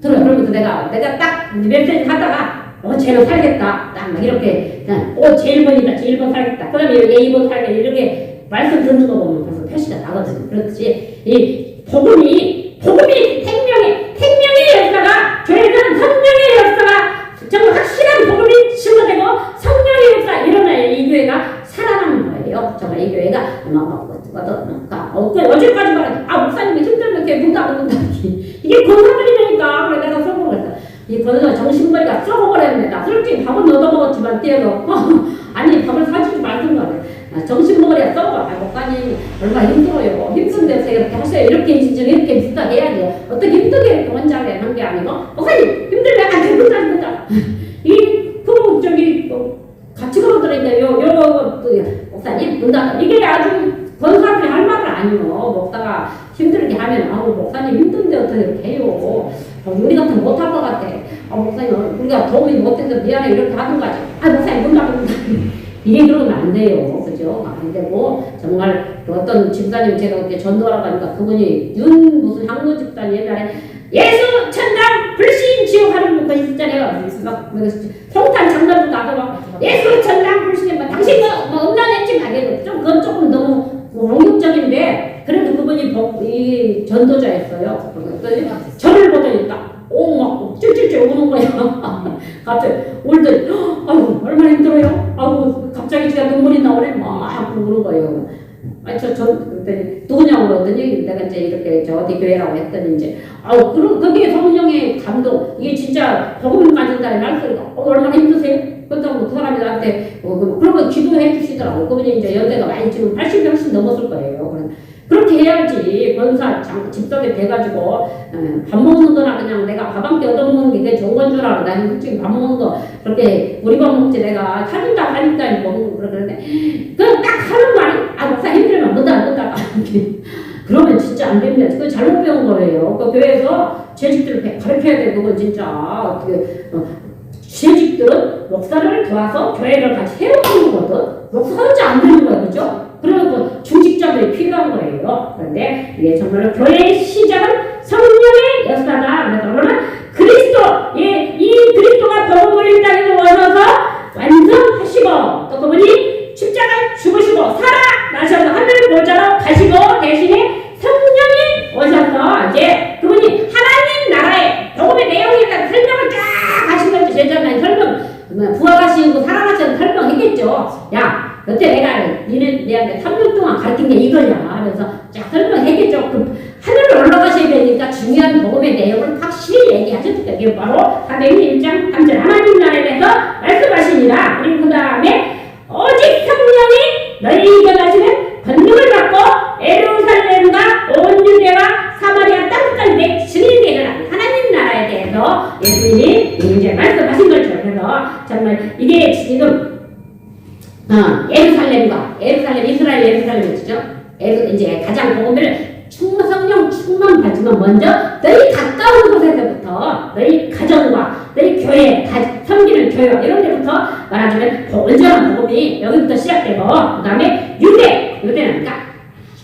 들어. 그러면서 내가 딱 메시지 하다가 쟤는 살겠다. 딱 막 이렇게 그냥 쟤 1번 살겠다. 그다음에 얘 2번 살겠다. 이렇게 말씀 듣는 거 보면 벌써 표시가 나거든요. 그렇듯이 이 복음이 생명의 역사가 교회는 성령의 역사가 정말 확실한 복음이 증거되고 성령의 역사 일어나야 이 교회가 살아나는 거예요. 정말 이 교회가 어제까지 말했지. 목사님이 힘들면 이렇게 문 닫는다. 이게 권사들이니까. 그래 내가 써보고 그랬어. 이 권사가 정신머리가 썩어버렸네. 나 솔직히 밥은 얻어먹었지만 뛰어서 아니 밥을 사주지 말던 거래. 정신머리가 썩어. 목사님 얼마나 힘들어요. 힘든데 이렇게 하셔요. 이렇게 비슷하게 해야지. 어떻게 힘들게 이렇게 혼자 하는 게 아니고 목사님 힘들면 안 돼. 문 닫아. 같이 걸어들었는데 목사님 문 닫아. 이게 아주 권사들이 할 말은 아니요. 먹다가 힘들게 하면 목사님 힘든데 어떻게 이렇게 해요. 우리 같은 못할 것 같아. 목사님 우리가 도움이 못해서 미안해 이렇게 하는 거지. 목사님 문 닫아. 이게 그러면 안 돼요. 그죠? 안 되고 정말 어떤 집사님 제가 그때 전도하러 가니까 그분이 무슨 항로 집사님 옛날에 예수 천당 불신 지옥 하는 분 있었잖아요. 막 성탄 장난도 나도 막 예수 천당 불신 막 당신 뭐 음란했지 말이에요. 그건 조금 너무 공격적인데 그래도 그분이 이 전도자였어요. 그랬더니 저를 보더니 막 찔찔찔 우는 거야. 갑자기 울더니 얼마나 힘들어요. 갑자기 제가 눈물이 나오네. 막 우는 거예요. 그랬더니 누구냐고 그러더니 내가 이제 이렇게 어디 교회라고 했더니 이제 그게 성령의 감동. 이게 진짜 복음을 가진다는 말소리가 얼마나 힘드세요? 그렇다고 그 사람이 나한테 그러면 기도해 주시더라고. 그분이 이제 연세가 많이 지금 80이 훨씬 넘었을 거예요. 그렇게 해야지. 권사 집속에 돼가지고 밥 먹는 거나 그냥 내가 밥 한 끼 얻어먹는 게 되게 좋은 건 줄 알아. 나는 솔직히 밥 먹는 거 그렇게 우리 밥 먹지 내가 사준다 하니까 먹는 거 그러는데 그냥 딱 하는 말이 목사 힘들면 못 닫아. 그러면 진짜 안 됩니다. 그거 잘못 배운 거예요. 그 교회에서 재직들을 가르쳐야 돼. 그건 진짜 어떻게 재직들은 목사를 도와서 교회를 같이 세워가는 거거든. 목사 혼자 안 되는 거예요. 그죠? 그러면 중직자들이 필요한 거예요. 그런데 이게 정말로 교회의 시작은 성령의 역사다. 그래서 그러면 그리스도, 이 그리스도가 복음을 이 땅에 오셔서 완성하시고 또 그분이 십자가에 죽으시고 살아나셔서 하늘 보좌로 가시고 대신에 성령이 오셔서 이제 그분이 하나님 나라의 복음의 내용에 대한 설명을 쫙 하신 거죠. 제자는 설명, 부활하시고 살아나셔서 설명했겠죠. 야, 여태 내가 내한테 3년 동안 가르친 게 이거냐 하면서 쫙 설명했겠죠. 하늘로 올라가셔야 되니까 중요한 복음의 내용을 확실히 얘기하셨다. 이게 바로 사도행전 1장 3절 하나님 나라에 대해서 말씀하시니라. 그리고 그 다음에 오직 성령이 너희에게 가시면 권능을 받고 예루살렘과 온 유대와 사마리아 땅끝까지 내 증인이 되리라. 하나님 나라에 대해서 예수님이 이제 말씀하신 거죠. 그래서 정말 이게 지금 예루살렘 이스라엘 예루살렘이죠. 이제 가장 복음을 성령 충만 받지만 먼저 너희 가까운 곳에서부터 너희 가정과 너희 교회, 섬기는 교회 이런 데부터 말하자면 온전한 복음이 여기부터 시작되고 그 다음에 유대는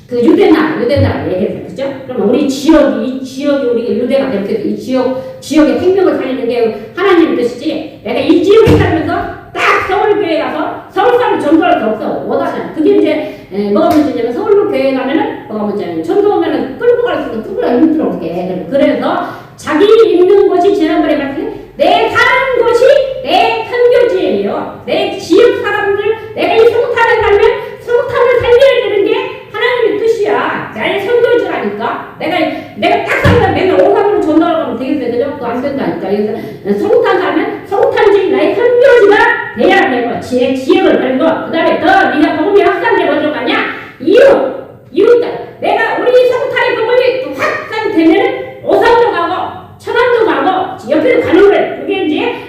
그 유대나라 얘기해서 그죠? 그러면 우리 지역이 우리 유대가 이렇게 이 지역의 생명을 살리는 게 하나님의 뜻이지. 내가 이 지역에 살면서 딱 서울교회 가서 서울 사람 전도할 게 없어. 못하잖아. 그게 이제 뭐가 문제냐면 서울로 교회 가면은 뭐가 문제냐면 전도 오면은 끌고 갈 수도 끌고가 힘들어. 그래서 자기 있는 곳이 지난번에 말씀 내 사는 곳이 내 선교지예요. 내 지역 사람들, 내가 이 성탄에 살면 성탄을 살려야 되는 게 하나님의 뜻이야. 나의 선교지라니까. 내가 딱 살면 맨날 오감으로 전달을 하면 되겠어요. 그죠? 그거 안 된다니까. 그래서 성탄 살면 성탄지 나의 선교지가 돼야 되고, 지역을 살고, 그 다음에 더 네가 복음이 확산돼 어디로 가냐? 이웃들. 내가 우리 성탄의 복음이 확산되면은 오산도 가고, 천안도 가고, 옆에도 가는 거예요. 그게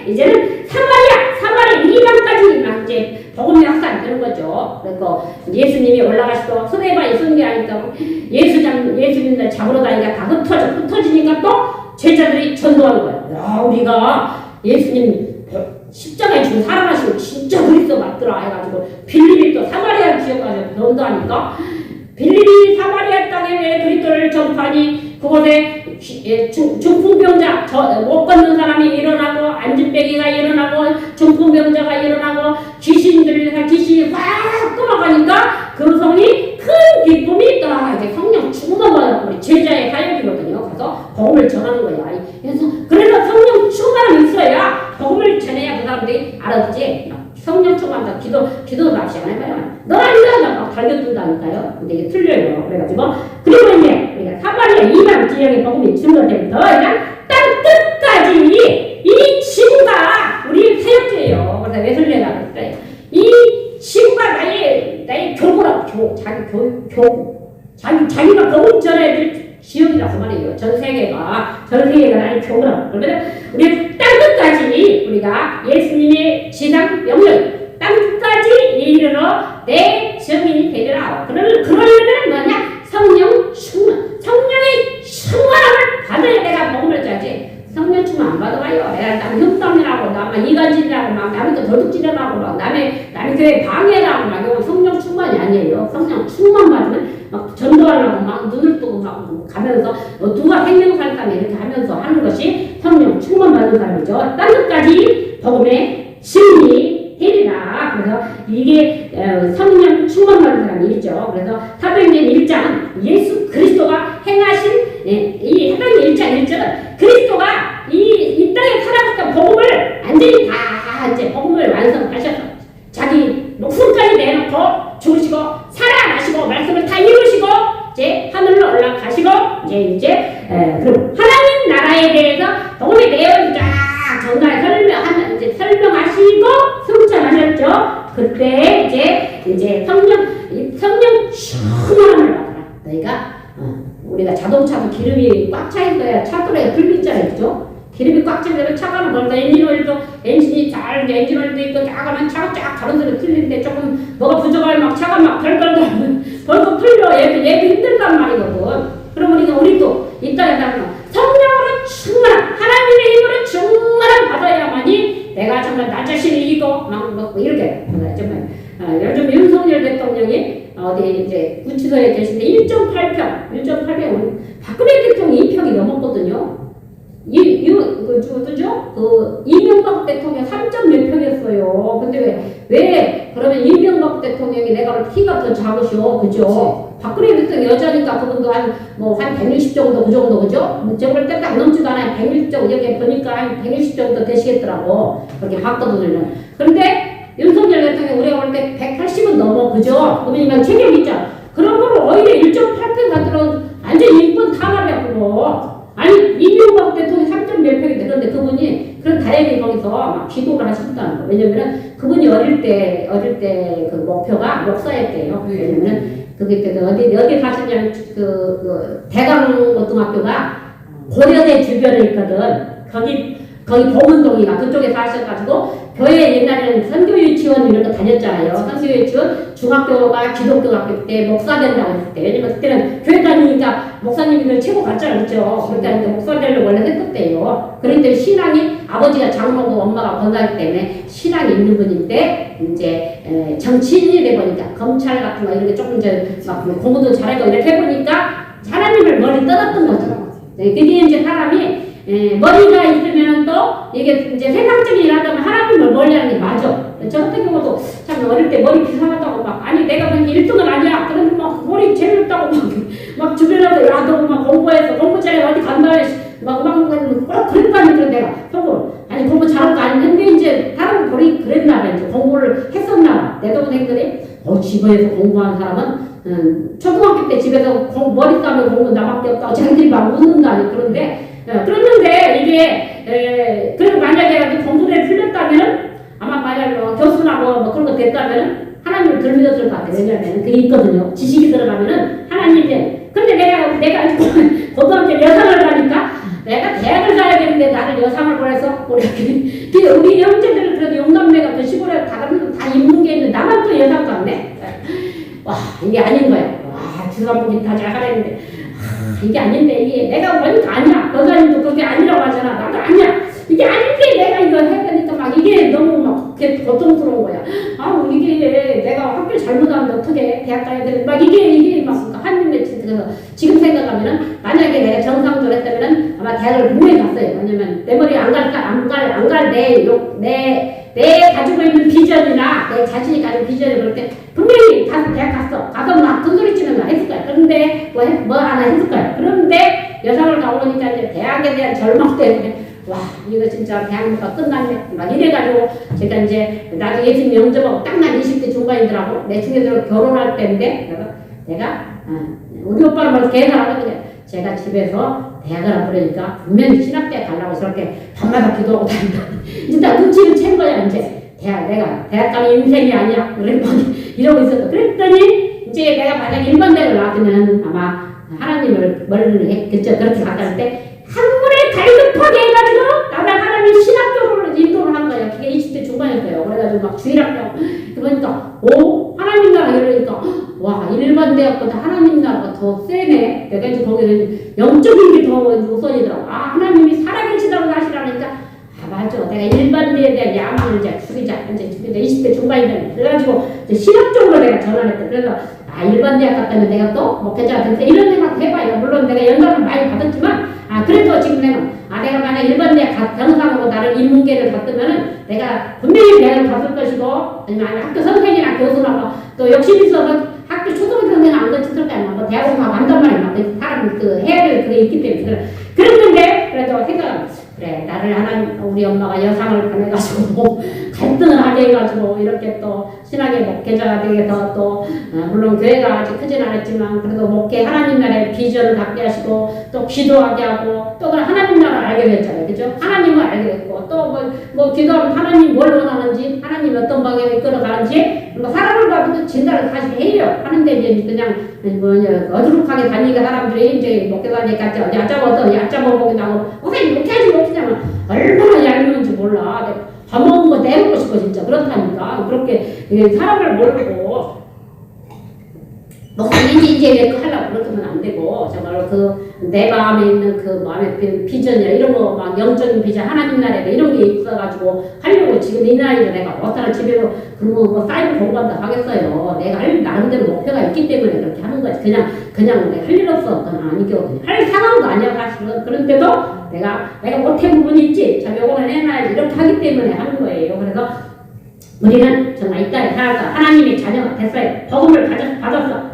이제는 사마리아 이방까지 막 이제 복음이 확산되는 거죠. 그래서 예수님이 올라가시고 수레바에 쏜 게 아니까 예수님들 잡으러 다니니까 다 흩어지니까 또 제자들이 전도하는 거예요. 야, 우리가 예수님 십자가에 죽고 살아나시고 진짜 그리스도 맞더라 해가지고 빌립이 또 사마리아 지역까지 전도하니까 빌립이 사마리아 땅에 왜 그리스도를 전파하니 그곳에 중풍병자 못 걷는 사람이 일어나고 안진뱅이가 일어나고 중풍병자가 일어나고 귀신이 확 끊어가니까 그 성이 큰 기쁨이 있더라. 이제 성령 충만받아 우리 제자의 사역이거든요. 그래서 복음을 전하는 거야. 그래서 성령 충만이 있어야 복음을 전해야 그 사람들이 알아듣지. 성령 충만다 기도도 납시 안 해봐요. 너 아니야 막 달겨둔다니까요. 근데 이게 틀려요. 그래가지고 그리고 이제 우리가 사마리아 이방 지역의 복음이 증거될 때부터 그냥 땅 끝까지 이 지구가 우리 사역제예요. 그래서 웨슬레가 그랬어요. 이 지구가 나의 교구라고 자기가 복음 전해야 될 지역이라고 말이에요. 전 세계가 나의 교구라고. 그러면 우리 땅 끝까지 우리가 예수님의 지상 명령 땅 끝까지 이르러 내 증인이 되리라. 그러려면 뭐냐? 성령의 충만함을 받아야 내가 복음을 전하지. 성령 충만 안 받아봐요. 내가 남 흉담이라고 막 이간질이라고 막 남의 거 도둑질이라고 막 남의 교회 방해라고 막 이건 성령 충만이 아니에요. 성령 충만 받으면 막 전도하려고 막 눈을 뜨고 막 가면서 누가 생명살상 이렇게 하면서 하는 것이 성령 충만 받는 사람이죠. 땅 끝까지 복음의 증인이 되리라. 그래서 이게 성령 충만 받는 사람이죠. 그래서 사도행전 1장 예수 그리스도가 행하신 이 사도행전 1장 1절은 그리스도가 이 땅에 살아갔던 복음을 완전히 다 이제 복음을 완성하셔서 자기 목숨까지 내놓고 죽으시고 살아나시고 말씀을 다 이루시고 이제 하늘로 올라가시고 이제 그리고 하나님 나라에 대해서 복음의 내용을 쫙 전달 설명하시고 승천하셨죠. 그때 이제 성령 충만함을 받아라. 너희가 우리가 자동차도 기름이 꽉 차 있어야 차도에 불이 있잖아요, 그죠? 기름이 꽉 차면 차가는 걸다 엔진이 잘 엔진 오일도 있고 작으면 차가 쫙 다른 소리 틀리는데 조금 뭐가 부족하면 막 차가 막 벌컥 풀려. 얘도 힘들단 말이거든. 그럼 우리도 이 땅에 살면 성령으로 충만한 하나님의 힘으로 충만한 받아야만이 내가 정말 나 자신을 이기고 막 이렇게 정말 요즘 윤석열 대통령이 어디 이제 구치소에 계신데 1.8평 박근혜 대통령이 2평이 넘었거든요. 이명박 대통령 3몇 평이었어요. 근데 왜 그러면 이명박 대통령이 내가 키가 더 작으셔, 그죠? 박근혜 대통령 여자니까 그분도 한 160 정도, 그 정도, 그죠? 저걸 딱 넘지도 않아요. 160 정도, 이렇게 보니까 한 160 정도 되시겠더라고. 그렇게 봤거든요. 그런데 윤석열 대통령 우리가 볼 때 180은 넘어, 그죠? 그러니까 체격 있죠? 그런 거를 오히려 1.8평 갖도록 완전히 인권 탄압이야, 아니 이명박 대통령이 3몇 평이 되는데 그분이 그런 다행히 거기서 막 기도를 하셨다는 거. 왜냐면은 그분이 어릴 때 그 목표가 목사였대요. 왜냐면은 그때 어디 사셨냐면 그 대강고등학교가 고려대 주변에 있거든. 거기 봉은동이가 그쪽에 사셔가지고 교회 옛날에는 선교유치원 이런 거 다녔잖아요. 선교유치원 중학교가 기독교학교 때 목사 된다고 했을 때 왜냐면 그때는 교회 다니니까 목사님이 최고 갔잖아요. 그렇죠? 그러니까 목사 되려고 원래 했었대요. 그런데 신앙이 아버지가 장로고 엄마가 권사이기 때문에 신앙이 있는 분인데 이제 정치인이 돼보니까 검찰 같은 거 이런 게 조금 이제 막 공부도 잘하고 이렇게 해보니까 하나님을 멀리 떠났던 거죠. 그게 이제 사람이 머리가 있으면 또 이게 이제 세상적인 일 하다면 하나님을 멀리 하는 게 맞아. 저 같은 경우도 참 어릴 때 머리 비상하다고 막 아니 내가 그냥 1등은 아니야. 그런데 막 머리 제일 없다고 막 주변에서 야 너 막 공부해서 공부 잘해 어디 간다 막 그랬다니까 내가 속으로 아니 공부 잘한 거 아닌데 이제 다른 머리 그랬나 봐. 이제 공부를 집에서 공부한 사람은 초등학교 때 집에서 머리 싸면 공부 나밖에 없다고 자기들이 막 웃는다니. 그랬는데 이게 그리고 만약에 공부를 풀렸다면 아마 만약 교수나 뭐 그런 거 됐다면 하나님을 덜 믿었을 것 같아요. 왜냐하면 그게 있거든요. 지식이 들어가면은 하나님이. 근데 내가 고등학교 여상을 가니까 내가 대학을 가야 되는데 나를 여상을 보내서 우리 형제들은 그래도 용남매가 그 시골에 다 입는 게 있는데 나만 또 여상 같네. 와 이게 아닌 거야. 와 주산복이 다 잘하는데 이게 아닌데 이게 내가 보니까 아니야. 여사님도 그게 아니라고 하잖아. 나도 아니야. 이게 아닌데 내가 이거 해야 되니까 막 이게 너무 막 고통스러운 거야. 아 이게 내가 학교 잘못하면 어떻게 대학 가야 되는 막 이게 막 한입에 그래서 지금 생각하면은 만약에 내가 정상적으로 했다면은 아마 대학을 분명히 갔어요. 왜냐면 내 머리 안 갈 내 가지고 있는 비전이나 내 자신이 가진 비전을 볼 때 분명히 대학 가서 막 큰 소리 치면 했을 거야. 그런데 뭐 하나 했을 거야. 그런데 여상을 가고 보니까 이제 대학에 대한 절망 때문에 와 이거 진짜 대학교가 끝났네 막 이래가지고 제가 이제 나중에 예수님 영접하고 딱 난 20대 중반이더라고. 내 중에서 결혼할 때인데 내가 우리 오빠는 벌써 계산하거든요. 제가 집에서 대학을 안 보내니까 분명히 신학대에 가려고 저렇게 밤마다 기도하고 다닌다. 이제 나 눈치를 챈 거야. 이제 내가 대학 가면 인생이 아니야 이러고 있었어. 그랬더니 이제 내가 만약에 일반대를 나왔으면 아마 하나님을 그렇게 갔다 때 한 번에 갈급하게 해가지고 나를 하나님 신학교로 인도를 한 거야. 그게 20대 중반이었어요. 그래가지고 막 주일학교 그러니까 하나님 나라 이러니까 와 일반 대학보다 하나님 나라가 더 세네. 내가 이제 거기는 영적인 게 더 우선이더라고. 하나님이 살아계시다고 하시라니까 맞아. 내가 일반 대에 대한 야망을 이제 죽이자. 이제 20대 중반이다. 그래가지고 이제 신학적으로 내가 전환했다. 그래서 일반 대학 갔다면 내가 또 목회자가 됐어. 이런 생각 해봐요. 물론 내가 연락을 많이 받았지만 그래도 지금 내가 만약 일반 대학 정상으로 나를 인문계를 갔으면은 내가 분명히 대학을 갔을 것이고 아니면 학교 선생이나 교수나 또 욕심 있어서 학교 초등학교 선생은 안 거쳤을 거 아니야. 뭐 대학원 가고 한단 말이야. 사람 해야 될 그게 있기 때문에 그랬는데 그래도 생각 그래 나를 하나님 우리 엄마가 여상을 보내가지고 갈등을 하게 해가지고 이렇게 또 신학의 목회자가 되어서 또 물론 교회가 아직 크진 않았지만 그래도 목회 하나님 나라의 비전을 갖게 하시고 또 기도하게 하고 또 하나님 나라를 알게 됐잖아요. 그죠? 하나님을 알게 됐고 또 뭐 기도하면 하나님 뭘 원하는지 하나님 어떤 방향에 끌어가는지 뭐 사람을 봐도 진단을 사실 해요. 하는데 이제 그냥 어두룩하게 다니니까 사람들이 이제 목회자니까 얕잡아 보기도 하고 선생님 목회하지 못하냐면 얼마나 얄미운지 몰라. 밥 먹은 거 내놓고 싶어 진짜. 그렇다니까 그렇게 사람을 모르고 목사님이 이제 하려고 그렇게는 안 되고 정말 내 마음에 있는 그 마음의 비전이나 이런 거 막 영적인 비전 하나님 나라에 이런 게 있어가지고 하려고 지금 이 나이에 내가 어떤 집에서 뭐 사이버 공부한다 하겠어요. 내가 할 나름대로 목표가 있기 때문에 그렇게 하는 거지. 그냥 내가 할 일 없어 아니거든요. 할 상황도 아니야 사실은. 그런데도 내가 못한 부분이 있지. 자 요거는 해놔야지 이렇게 하기 때문에 하는 거예요. 그래서 우리는 정말 이 땅에 살아서 하나님의 자녀가 됐어요. 복음을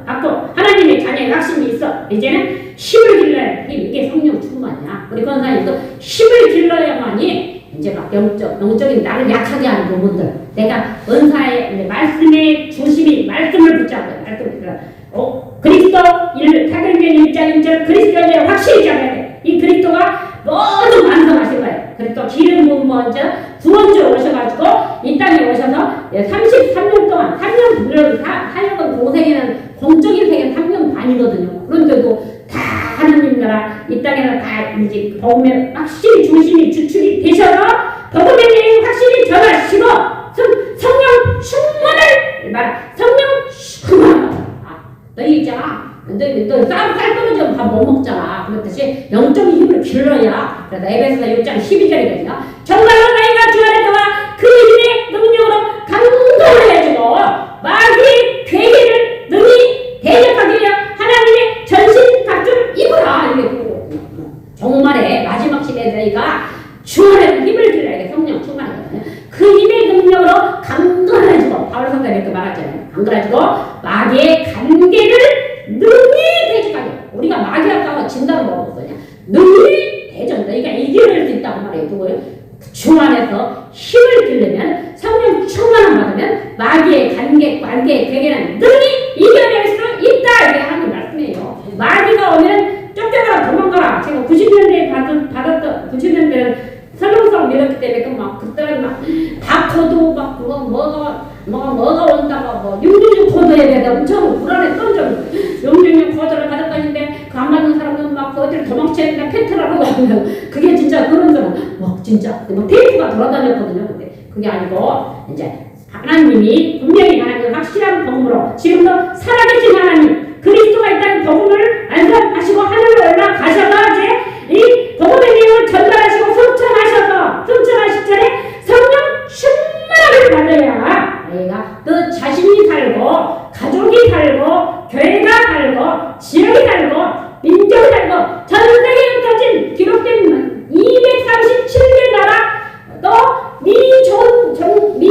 받고 하나님의 자녀의 확신이 있어. 이제는 힘을 길러야 돼. 이게 성령 충만이야. 우리 권사님도 힘을 길러야만이 이제 막 영적인 나를 약하게 하는 부분들. 내가 은사의 말씀의 중심이 말씀을 붙잡아요. 그리스도 사도행전 1장 1절 그리스도에 대해 확실히 잡아야 돼. 이 그리스도가 모두 완성하실 거예요. 그리고 기름 부음 먼저 두 번째로 오셔가지고 이 땅에 오셔서 33년 동안 3년 사역은 공생에는 공적인 생애는 3년 반이거든요. 그런데도 다 하나님 나라 이 땅에는 다 이제 복음의 확실히 중심이 주축이 되셔서 복음에 대해 확실히 전하시고 성령 충만을 말하. 성령 충만. 너희 있잖아. 너 쌀 떨어지면 밥 못 먹잖아. 그렇듯이 영적인 힘을 길러야. 그래서 에베소서 6장 12절이거든요. 정말로 너희가 주 안에 들어와 그 힘의 능력으로 강건해지고 마귀의 괴계를 능히 대적하기 위하여 하나님의 전신 각주를 입으라. 이게 정말에 마지막 시대에 너희가 주 안에 힘을 길러야 돼. 성령 충만하거든요. 그 힘의 능력으로 강건해지고 바울 성경에 이렇게 말하잖아요. 강건해지고 마귀의 관계를 능히 대적하게. 우리가 마귀와 싸워 진다고 먹었거든요. 능히 대적. 너희가 이겨낼 수 있다고 말해요. 누구요? 주 안에서 힘을 기르면 성령 충만함 받으면 마귀의 관계의 괴계는 능히 뭐가 온다고 뭐 666 코드에 대해 엄청 불안했던 적 666 코드를 받았다는데 그 안 받는 사람은 막 어디를 도망쳐야 된다 페트라고 하면 그게 진짜 그런 거는 진짜 뭐 테이프가 돌아다녔거든요. 근데 그게 아니고 이제 하나님이 분명히 하나님 확실한 복음으로 지금도 살아계신 하나님 그리스도가 있다는 복음을 안전하시고 하늘로 올라가셔서 이제 이 복음의 내용을 전달하시고 성천하실 전에 성령 충만함을 받아야 내가 또 자신이 살고 가족이 살고 교회가 살고 지역이 살고 민족이 살고 전 세계에 흩어진 기록된 237개 나라 또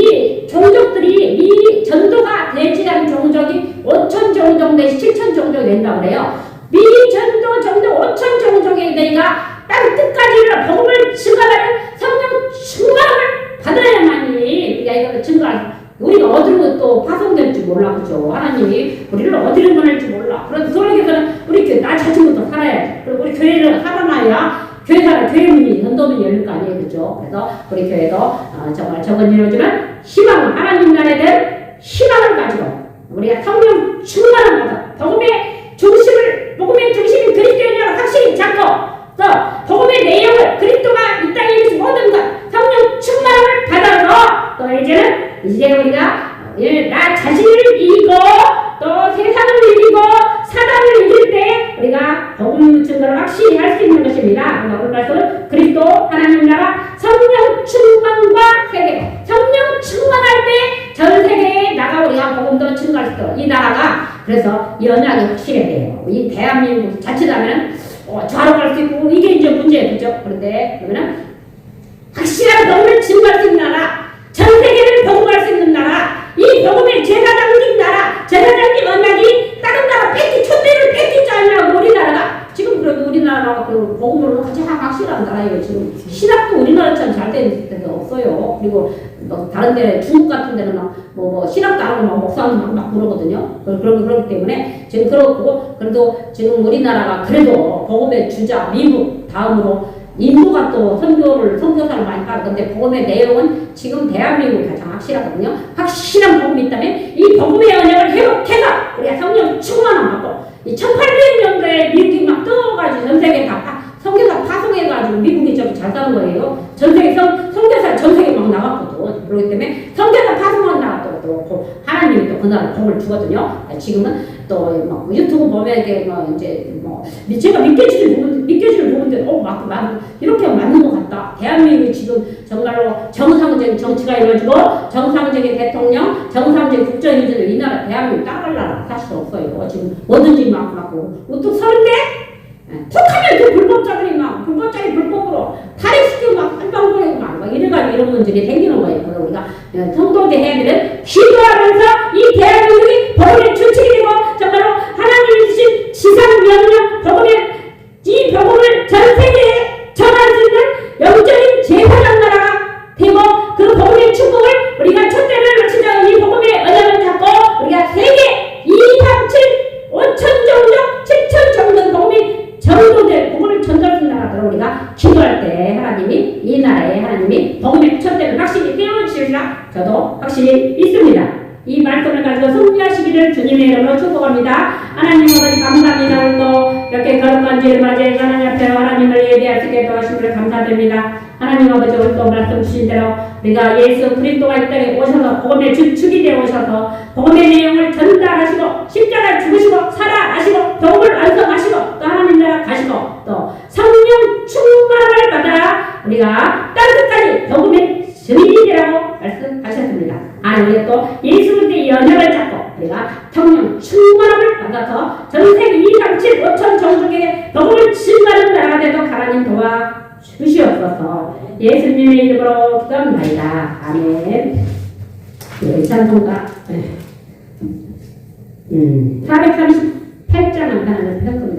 미 종족들이 미 전도가 되지 않은 종족이 5천 종족 내지 7천 종족 된다고 그래요. 미 전도 종족 5천 종족에 내가 땅 끝까지 복음을 증거하는 성령 충만함을 받아야만이 우리가 이걸 증거할 우리가 어디로 또 파송될지 몰라 그죠? 하나님이 우리를 어디로 보낼지 몰라. 그래서 그러기에는 우리 나 자신부터 살아야지. 그리고 우리 교회를 살아나야 교회 문이 전도문이 열릴 거 아니에요, 그죠? 그래서 우리 교회도 정말 저건 이루어지는 희망, 하나님 나라에 대한 희망을 가지고 우리가 성령 충만을 받아 복음의 중심이 그리스도인이라고 확실히 잡고 또 복음의 내용을 그리스도가 이 땅에 이루신 모든 것 성령 충만을 받아서 또 이제 우리가 나 자신을 이기고 또 세상을 이기고 사단을 이길 때 우리가 복음 증거를 확실히 할 수 있는 것입니다. 그래서 그리스도 하나님 나라 성령 충만과 세계 성령 충만할 때 전 세계에 나가 우리가 복음도 증거할 수 있도록 이 나라가 그래서 이 언약이 확실해야 돼요. 이 대한민국 자칫하면 좌로 갈 수 있고 이게 이제 문제예요, 그죠? 그런데 그러면은 확실한 복음을 증거할 수 있는 나라 전 세계를 복음할 수 있는 나라 이 복음의 제사장님 나라 제사장님 언약이 다른 나라 촛대를 뺏기지 않냐고 우리나라가 지금 그래도 우리나라가 그 복음으로 가장 확실한 나라예요. 지금 신학도 우리나라처럼 잘 되는 데가 없어요. 그리고 뭐 다른 데 중국 같은 데는 뭐 신학도 안 하고 목사님 막 그러거든요. 그렇기 때문에 지금 그렇고 그래도 지금 우리나라가 그래도 복음의 주자 미국 다음으로 인도가 또 선교사를 많이 따르는데 복음의 내용은 지금 대한민국이 가장 확실하거든요. 확실한 복음이 있다면 이 복음의 언약을 회복해서 우리가 성령 충만함 받고 이 1800년도에 미국이 막 떠가지고 전 세계 다 선교사 파송해가지고 미국이 저기 잘 사는 거예요. 전 세계 선교사 전 세계 막 나갔거든. 그렇기 때문에 선교사 파송한 나라 또 하나님이 또 그 나라 복을 주거든요. 지금은 또 막 유튜브 보면 이게 이제 제가 믿겨지는 부분들 이렇게 맞는 것 같다. 대한민국이 지금 정말로 정상적인 정치가 이루어지고 정상적인 대통령, 정상적인 국정인들을 이 나라 대한민국 따갈 나라 사실 없어요. 지금 뭐든지 막 또 서른대 툭하면 그 불법자들이 불법으로 탈핵시키고 막 한방보내고 막 이래가지고 이런 문제들이 생기는 거예요. 그래서 우리가 성도대회들은 기도하면서 이 대한민국이 복음의 주축이 되고 정말로 하나님이 주신 지상 명령 이 복음을 전 세계에 전할 수 있는 영적인 제사장 나라가 되고 그 복음의 축복을 우리가 촛대를 놓치자 이 복음의 언약을 잡고 우리가 세계 2, 3, 7, 5천 종족 7천 종족 복음이 전도될 복음을 전달할 수 있는 나라로 우리가 기도할 때 하나님이 이 나라에 하나님이 복음의 촛대를 확실히 띄워주시리라 저도 확실히 믿습니다. 이 말씀을 가지고 승리하시기를 주님의 이름으로 축복합니다. 하나님 아버지 감사합니다. 오늘도 이렇게 거룩한 주일 맞이해서 하나님 앞에 하나님을 예배할 수 있게 도와주심을 감사드립니다. 하나님 아버지 오늘도 말씀 주신 대로 우리가 예수 그리스도가 이 땅에 오셔서 복음의 주축이 되어 오셔서 복음의 내용을 전달하시고 십자가에 죽으시고 살아나시고 복음을 완성하시고 또 하나님 나라 가시고 또 성령 충만함을 받아 우리가 땅 끝까지 복음의 증인이라고 말씀하셨습니다. 우리가 또 예수 그리스도의 언약을 잡고 우리가 성령 충만함을 받아서 전 세계 2, 3, 7, 5천 종족에게 복음을 증거하는 나라가 되도록 하나님 도와 주시옵소서. 예수님의 이름으로 기도합니다. 아멘. 찬송가 438장 한 편을 폈습니다.